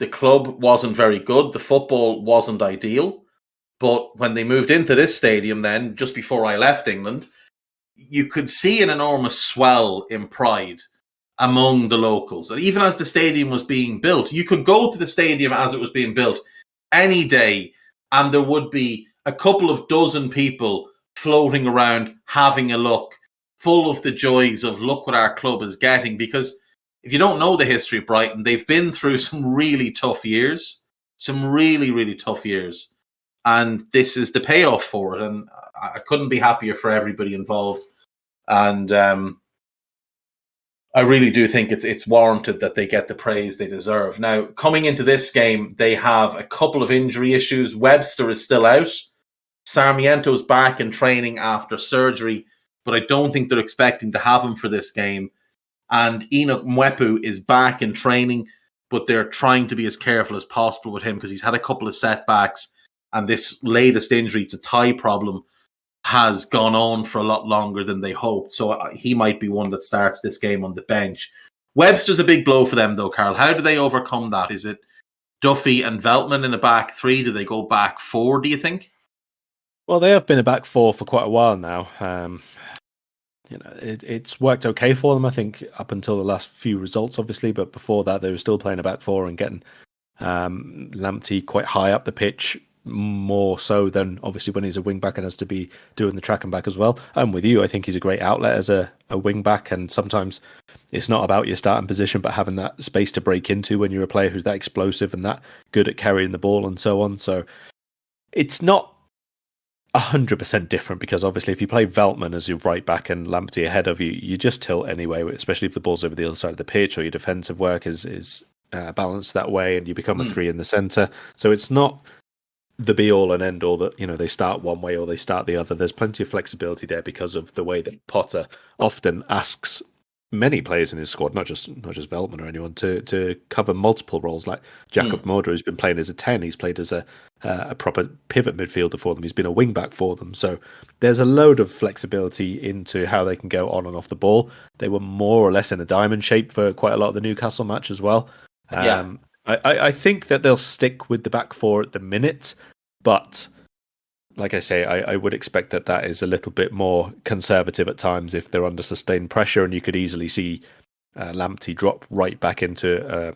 The club wasn't very good. The football wasn't ideal. But when they moved into this stadium then, just before I left England, you could see an enormous swell in pride among the locals. And even as the stadium was being built, you could go to the stadium as it was being built any day, and there would be a couple of dozen people floating around having a look, full of the joys of look what our club is getting, because if you don't know the history of Brighton, they've been through some really tough years, some really, really tough years. And this is the payoff for it. And I couldn't be happier for everybody involved. And I really do think it's warranted that they get the praise they deserve. Now, coming into this game, they have a couple of injury issues. Webster is still out. Sarmiento's back in training after surgery, but I don't think they're expecting to have him for this game. And Enoch Mwepu is back in training, but they're trying to be as careful as possible with him because he's had a couple of setbacks, and this latest injury, it's a thigh problem, has gone on for a lot longer than they hoped. So he might be one that starts this game on the bench. Webster's a big blow for them, though, Karl. How do they overcome that? Is it Duffy and Veltman in a back three? Do they go back four, do you think? Well, they have been a back four for quite a while now. It's worked okay for them, I think, up until the last few results, obviously. But before that, they were still playing a back four and getting Lamptey quite high up the pitch, more so than obviously when he's a wing back and has to be doing the track and back as well. I'm with you. I think he's a great outlet as a wing back, and sometimes it's not about your starting position, but having that space to break into when you're a player who's that explosive and that good at carrying the ball and so on. So it's not 100% different, because obviously if you play Veltman as your right back and Lamptey ahead of you, you just tilt anyway, especially if the ball's over the other side of the pitch or your defensive work is balanced that way, and you become a three in the centre. So it's not the be all and end all that, they start one way or they start the other. There's plenty of flexibility there because of the way that Potter often asks many players in his squad, not just Veltman or anyone, to cover multiple roles. Like Jakob Moder, who's been playing as a 10, he's played as a proper pivot midfielder for them. He's been a wing back for them. So there's a load of flexibility into how they can go on and off the ball. They were more or less in a diamond shape for quite a lot of the Newcastle match as well. I think that they'll stick with the back four at the minute, but like I say, I would expect that is a little bit more conservative at times if they're under sustained pressure, and you could easily see Lamptey drop right back into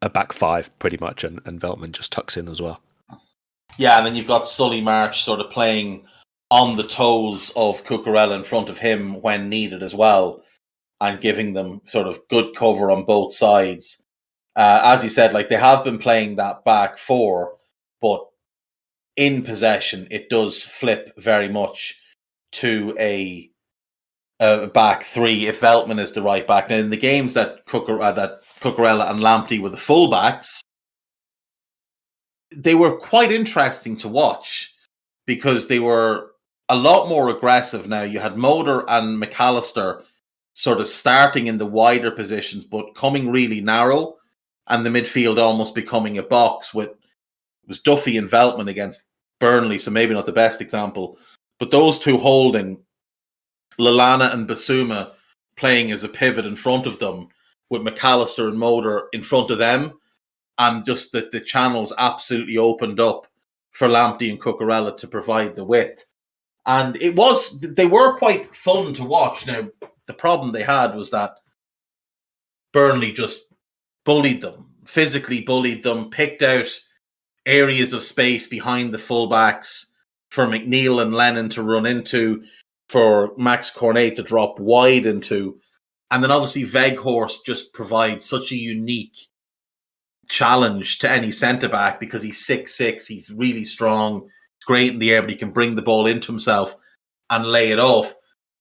a back five pretty much, and Veltman just tucks in as well. Yeah, and then you've got Sully March sort of playing on the toes of Cucurella in front of him when needed as well, and giving them sort of good cover on both sides. As you said, like, they have been playing that back four, but in possession, it does flip very much to a back three if Veltman is the right back. Now, in the games that Cucurella and Lamptey were the fullbacks, they were quite interesting to watch because they were a lot more aggressive. Now, you had Moder and McAllister sort of starting in the wider positions, but coming really narrow, and the midfield almost becoming a box with was Duffy and Veltman against Burnley, so maybe not the best example, but those two holding, Lallana and Basuma playing as a pivot in front of them, with McAllister and Moder in front of them, and just the channels absolutely opened up for Lamptey and Cucurella to provide the width. And they were quite fun to watch. Now, the problem they had was that Burnley just bullied them, physically bullied them, picked out areas of space behind the fullbacks for McNeil and Lennon to run into, for Max Cornet to drop wide into. And then obviously Weghorst just provides such a unique challenge to any centre-back because he's 6'6", he's really strong, great in the air, but he can bring the ball into himself and lay it off,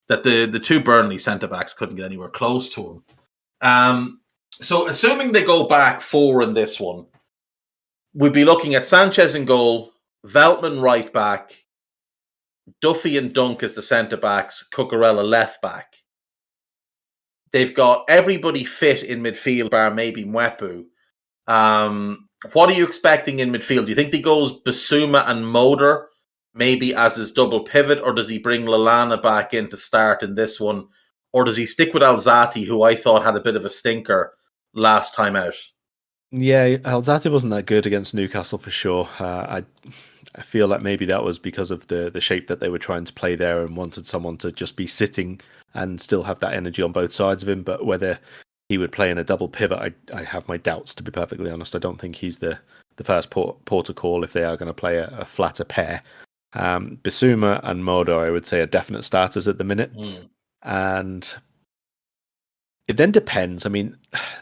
that the two Burnley centre-backs couldn't get anywhere close to him. So assuming they go back four in this one, we'd be looking at Sanchez in goal, Veltman right back, Duffy and Dunk as the centre-backs, Cucurella left back. They've got everybody fit in midfield, bar maybe Mwepu. What are you expecting in midfield? Do you think he goes Basuma and Moder maybe as his double pivot, or does he bring Lallana back in to start in this one? Or does he stick with Alzati, who I thought had a bit of a stinker last time out? Yeah, Alzati wasn't that good against Newcastle for sure. I feel like maybe that was because of the shape that they were trying to play there and wanted someone to just be sitting and still have that energy on both sides of him. But whether he would play in a double pivot, I have my doubts, to be perfectly honest. I don't think he's the first port to call if they are going to play a flatter pair. Basuma and Moder, I would say, are definite starters at the minute. And It then depends. I mean,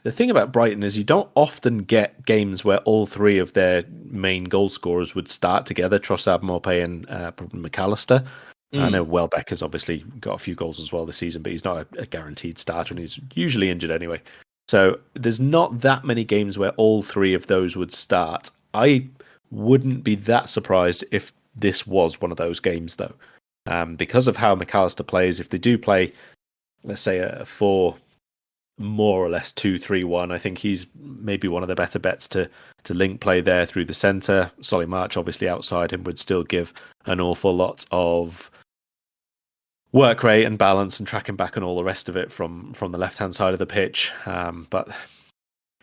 the thing about Brighton is you don't often get games where all three of their main goal scorers would start together, Trossard, Maupay and probably McAllister. I know Welbeck has obviously got a few goals as well this season, but he's not a guaranteed starter and he's usually injured anyway. So there's not that many games where all three of those would start. I wouldn't be that surprised if this was one of those games, though. Because of how McAllister plays, if they do play, let's say, a 4, more or less 2-3-1, I think he's maybe one of the better bets to link play there through the centre. Solly March, obviously, outside him would still give an awful lot of work rate and balance and tracking back and all the rest of it from the left-hand side of the pitch. But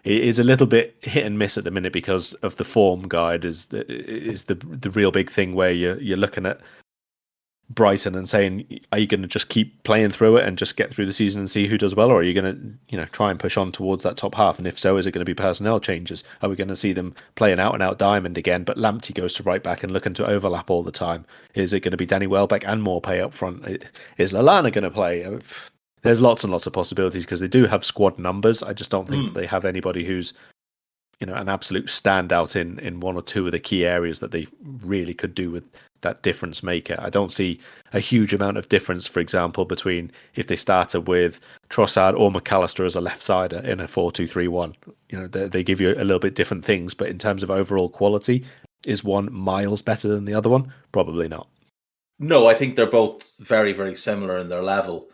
it is a little bit hit and miss at the minute because of the form guide is the real big thing where you're looking at Brighton and saying, are you going to just keep playing through it and just get through the season and see who does well, or are you going to try and push on towards that top half? And if so, is it going to be personnel changes? Are we going to see them play an out-and-out diamond again, but Lamptey goes to right back and looking to overlap all the time? Is it going to be Danny Welbeck and Maupay up front? Is Lallana going to play? There's lots and lots of possibilities because they do have squad numbers. I just don't think they have anybody who's an absolute standout in one or two of the key areas that they really could do with that difference maker. I don't see a huge amount of difference, for example, between if they started with Trossard or McAllister as a left-sider in a 4-2-3-1. They give you a little bit different things, but in terms of overall quality, is one miles better than the other one? Probably not. No, I think they're both very, very similar in their level.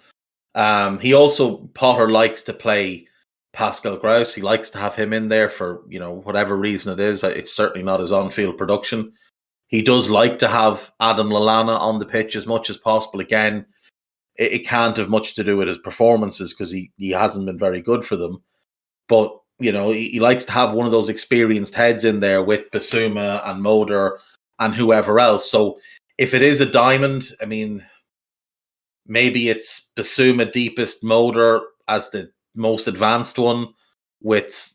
Potter likes to play Pascal Gross. He likes to have him in there for, whatever reason it is. It's certainly not his on-field production. He does like to have Adam Lallana on the pitch as much as possible. Again, it can't have much to do with his performances because he hasn't been very good for them. But, he likes to have one of those experienced heads in there with Basuma and Moder and whoever else. So if it is a diamond, I mean, maybe it's Basuma deepest, Moder as the most advanced one with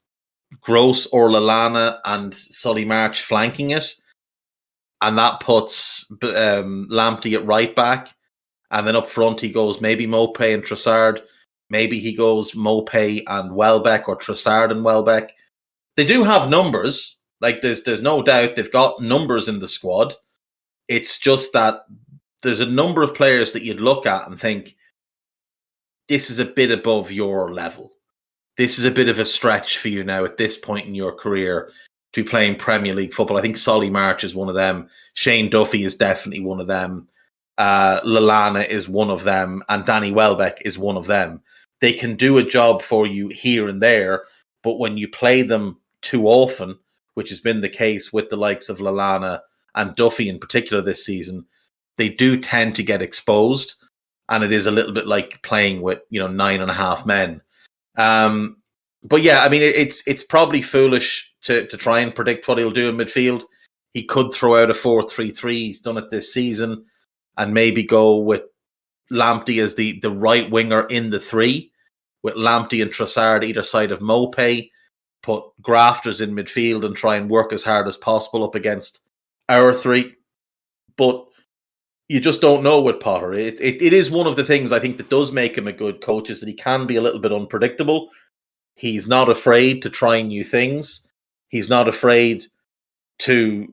Gross or Lallana and Solly March flanking it. And that puts Lamptey at right back. And then up front he goes maybe Maupay and Trossard. Maybe he goes Maupay and Welbeck or Trossard and Welbeck. They do have numbers. Like there's no doubt they've got numbers in the squad. It's just that there's a number of players that you'd look at and think, this is a bit above your level. This is a bit of a stretch for you now at this point in your career to be playing Premier League football. I think Solly March is one of them. Shane Duffy is definitely one of them. Lallana is one of them. And Danny Welbeck is one of them. They can do a job for you here and there, but when you play them too often, which has been the case with the likes of Lallana and Duffy in particular this season, they do tend to get exposed. And it is a little bit like playing with, 9.5 men. But yeah, I mean, it's probably foolish to try and predict what he'll do in midfield. He could throw out a 4-3-3. He's done it this season, and maybe go with Lamptey as the right winger in the 3, with Lamptey and Trossard either side of Maupay. Put grafters in midfield and try and work as hard as possible up against our 3. But you just don't know with Potter. It is one of the things I think that does make him a good coach, is that he can be a little bit unpredictable. He's not afraid to try new things. He's not afraid to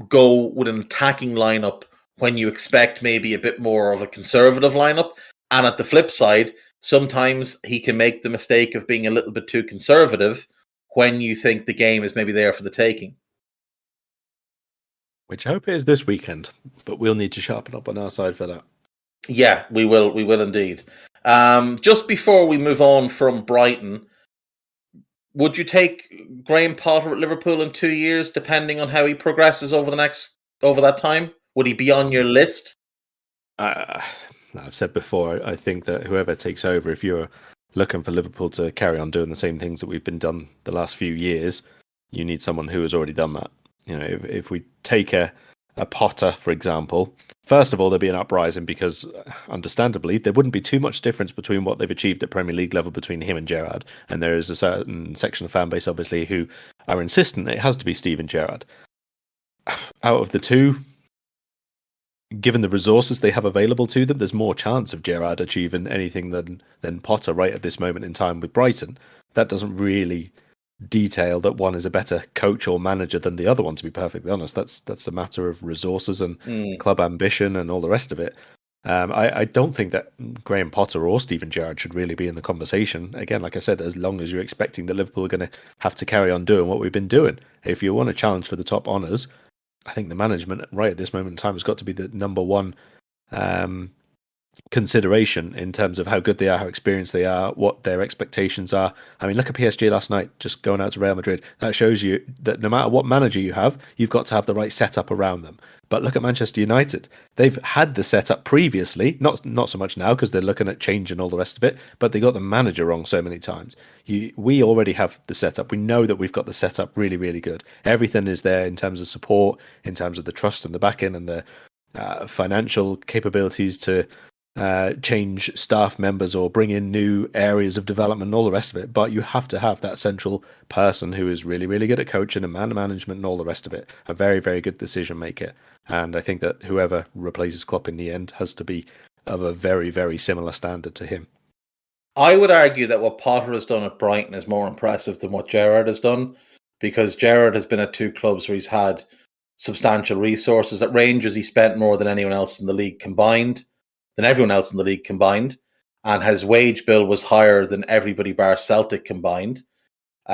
go with an attacking lineup when you expect maybe a bit more of a conservative lineup. And at the flip side, sometimes he can make the mistake of being a little bit too conservative when you think the game is maybe there for the taking. Which I hope it is this weekend, but we'll need to sharpen up on our side for that. Yeah, we will. We will indeed. Just before we move on from Brighton, would you take Graham Potter at Liverpool in 2 years, depending on how he progresses over that time? Would he be on your list? I've said before, I think that whoever takes over, if you're looking for Liverpool to carry on doing the same things that we've been done the last few years, you need someone who has already done that. If we take a Potter, for example, first of all, there'd be an uprising because, understandably, there wouldn't be too much difference between what they've achieved at Premier League level between him and Gerrard. And there is a certain section of fan base, obviously, who are insistent it has to be Steven Gerrard. Out of the two, given the resources they have available to them, there's more chance of Gerrard achieving anything than Potter right at this moment in time with Brighton. That doesn't really detail that one is a better coach or manager than the other one, to be perfectly honest. That's a matter of resources and club ambition and all the rest of it. I don't think that Graham Potter or Steven Gerrard should really be in the conversation. Again, like I said, as long as you're expecting that Liverpool are going to have to carry on doing what we've been doing. If you want a challenge for the top honours, I think the management right at this moment in time has got to be the number one consideration in terms of how good they are, how experienced they are, what their expectations are. I mean, look at PSG last night, just going out to Real Madrid. That shows you that no matter what manager you have, you've got to have the right setup around them. But look at Manchester United. They've had the setup previously, not so much now because they're looking at change and all the rest of it, but they got the manager wrong so many times. We already have the setup. We know that we've got the setup really, really good. Everything is there in terms of support, in terms of the trust and the backing and the financial capabilities to change staff members or bring in new areas of development and all the rest of it. But you have to have that central person who is really, really good at coaching and man management and all the rest of it. A very, very good decision maker. And I think that whoever replaces Klopp in the end has to be of a very, very similar standard to him. I would argue that what Potter has done at Brighton is more impressive than what Gerrard has done, because Gerrard has been at two clubs where he's had substantial resources. At Rangers, he spent more than anyone else in the league combined, than everyone else in the league combined, and his wage bill was higher than everybody bar Celtic combined.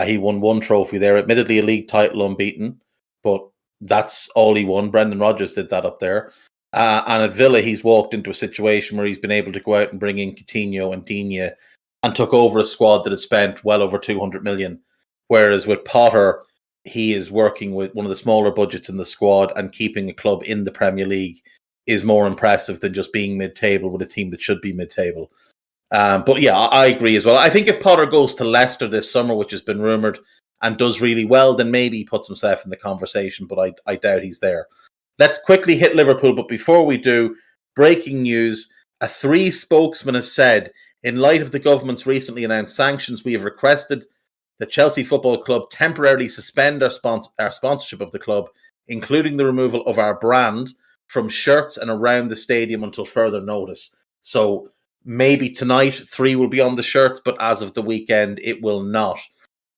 He won one trophy there, admittedly a league title unbeaten, but that's all he won. Brendan Rodgers did that up there. And at Villa, he's walked into a situation where he's been able to go out and bring in Coutinho and Digne and took over a squad that had spent well over 200 million. Whereas with Potter, he is working with one of the smaller budgets in the squad, and keeping a club in the Premier League is more impressive than just being mid-table with a team that should be mid-table. But yeah, I agree as well. I think if Potter goes to Leicester this summer, which has been rumoured, and does really well, then maybe he puts himself in the conversation, but I doubt he's there. Let's quickly hit Liverpool, but before we do, breaking news. A 3 spokesman has said, in light of the government's recently announced sanctions, we have requested that Chelsea Football Club temporarily suspend our sponsorship of the club, including the removal of our brand from shirts and around the stadium until further notice. So maybe tonight 3 will be on the shirts, but as of the weekend, it will not.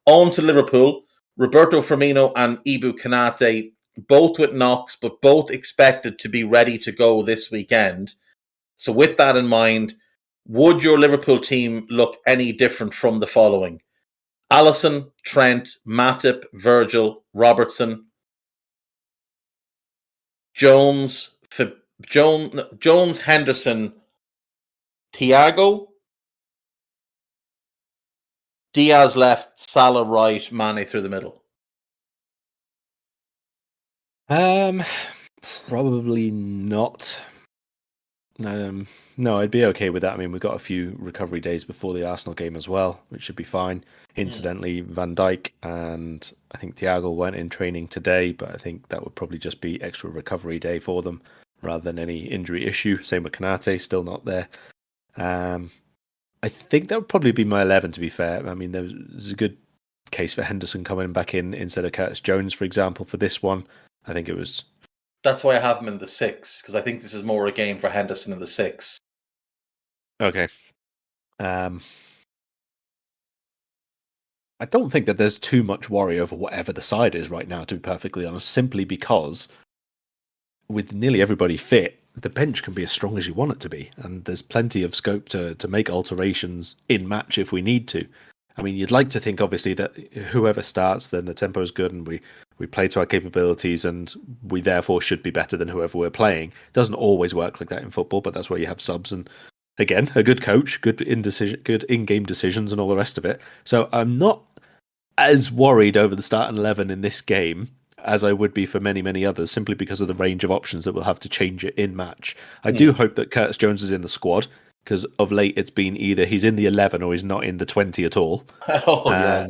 On to Liverpool. Roberto Firmino and Ibu Konate, both with knocks, but both expected to be ready to go this weekend. So with that in mind, would your Liverpool team look any different from the following? Alisson, Trent, Matip, Virgil, Robertson, Jones, Henderson, Thiago, Diaz left, Salah right, Mane through the middle. Probably not. No, I'd be okay with that. I mean, we've got a few recovery days before the Arsenal game as well, which should be fine. Incidentally, Van Dijk and I think Thiago went in training today, but I think that would probably just be extra recovery day for them rather than any injury issue. Same with Konate, still not there. I think that would probably be my 11, to be fair. I mean, there's a good case for Henderson coming back in instead of Curtis Jones, for example, for this one. I think it was... That's why I have him in the 6, because I think this is more a game for Henderson in the 6. Okay. I don't think that there's too much worry over whatever the side is right now, to be perfectly honest, simply because with nearly everybody fit, the bench can be as strong as you want it to be, and there's plenty of scope to make alterations in match if we need to. I mean, you'd like to think, obviously, that whoever starts, then the tempo is good and we play to our capabilities and we therefore should be better than whoever we're playing. It doesn't always work like that in football, but that's where you have subs and, again, a good coach, good in-game decisions and all the rest of it. So I'm not as worried over the starting 11 in this game as I would be for many, many others, simply because of the range of options that we'll have to change it in match. I do hope that Curtis Jones is in the squad, because of late it's been either he's in the 11 or he's not in the 20 at all. Yeah.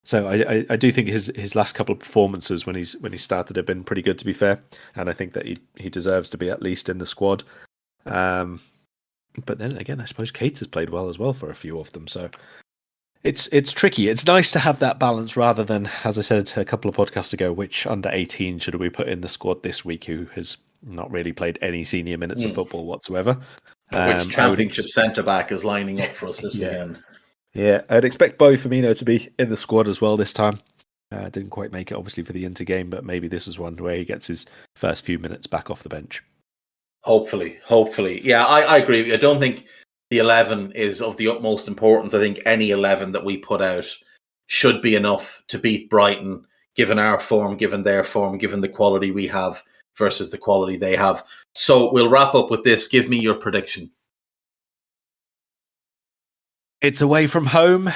So I do think his last couple of performances when he started have been pretty good, to be fair, and I think that he deserves to be at least in the squad. But then again, I suppose Cates has played well as well for a few of them, so it's tricky. It's nice to have that balance rather than, as I said a couple of podcasts ago, which under 18 should we put in the squad this week who has not really played any senior minutes of football whatsoever. Which championship centre-back is lining up for us this weekend? Yeah, I'd expect Bobby Firmino to be in the squad as well this time. Didn't quite make it, obviously, for the Inter game, but maybe this is one where he gets his first few minutes back off the bench. Hopefully. Yeah, I agree with you. I don't think the 11 is of the utmost importance. I think any 11 that we put out should be enough to beat Brighton, given our form, given their form, given the quality we have versus the quality they have. So we'll wrap up with this. Give me your prediction. It's away from home,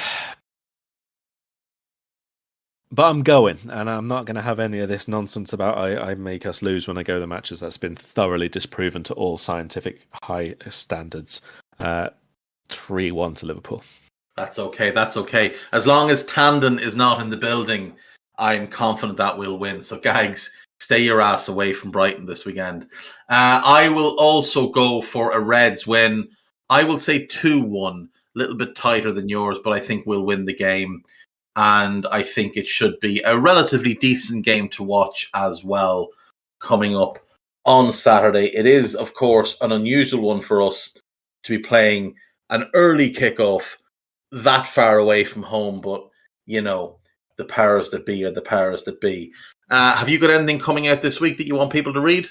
but I'm going, and I'm not going to have any of this nonsense about I make us lose when I go to the matches. That's been thoroughly disproven to all scientific high standards. 3-1 to Liverpool. That's okay. As long as Tandon is not in the building, I'm confident that we'll win. So, Gags, stay your ass away from Brighton this weekend. I will also go for a Reds win. I will say 2-1. A little bit tighter than yours, but I think we'll win the game. And I think it should be a relatively decent game to watch as well coming up on Saturday. It is, of course, an unusual one for us to be playing an early kickoff that far away from home. But, you know, the powers that be are the powers that be. Have you got anything coming out this week that you want people to read?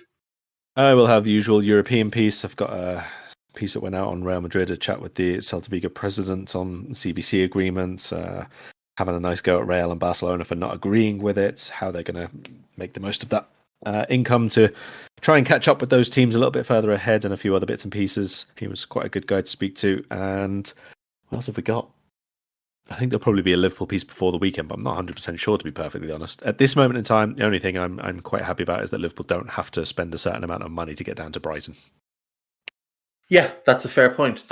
I will have the usual European piece. I've got a piece that went out on Real Madrid, a chat with the Celta Vigo president on CVC agreements, having a nice go at Real and Barcelona for not agreeing with it, how they're going to make the most of that income to try and catch up with those teams a little bit further ahead, and a few other bits and pieces. He was quite a good guy to speak to. And what else have we got? I think there'll probably be a Liverpool piece before the weekend, but I'm not 100% sure, to be perfectly honest. At this moment in time, the only thing I'm quite happy about is that Liverpool don't have to spend a certain amount of money to get down to Brighton. Yeah, that's a fair point.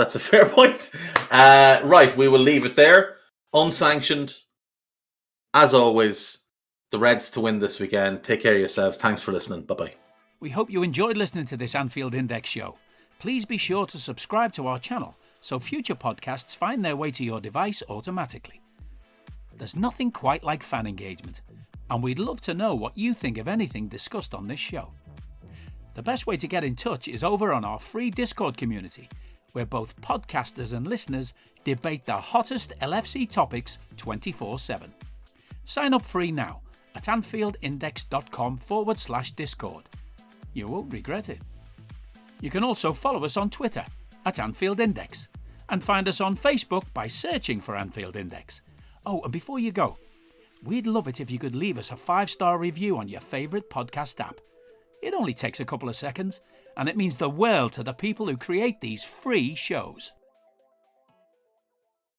Right, we will leave it there. Unsanctioned. As always, the Reds to win this weekend. Take care of yourselves. Thanks for listening. Bye-bye. We hope you enjoyed listening to this Anfield Index show. Please be sure to subscribe to our channel so future podcasts find their way to your device automatically. There's nothing quite like fan engagement, and we'd love to know what you think of anything discussed on this show. The best way to get in touch is over on our free Discord community, where both podcasters and listeners debate the hottest LFC topics 24/7. Sign up free now at AnfieldIndex.com/Discord. You won't regret it. You can also follow us on Twitter at Anfield Index and find us on Facebook by searching for Anfield Index. Oh, and before you go, we'd love it if you could leave us a 5-star review on your favourite podcast app. It only takes a couple of seconds, and it means the world to the people who create these free shows.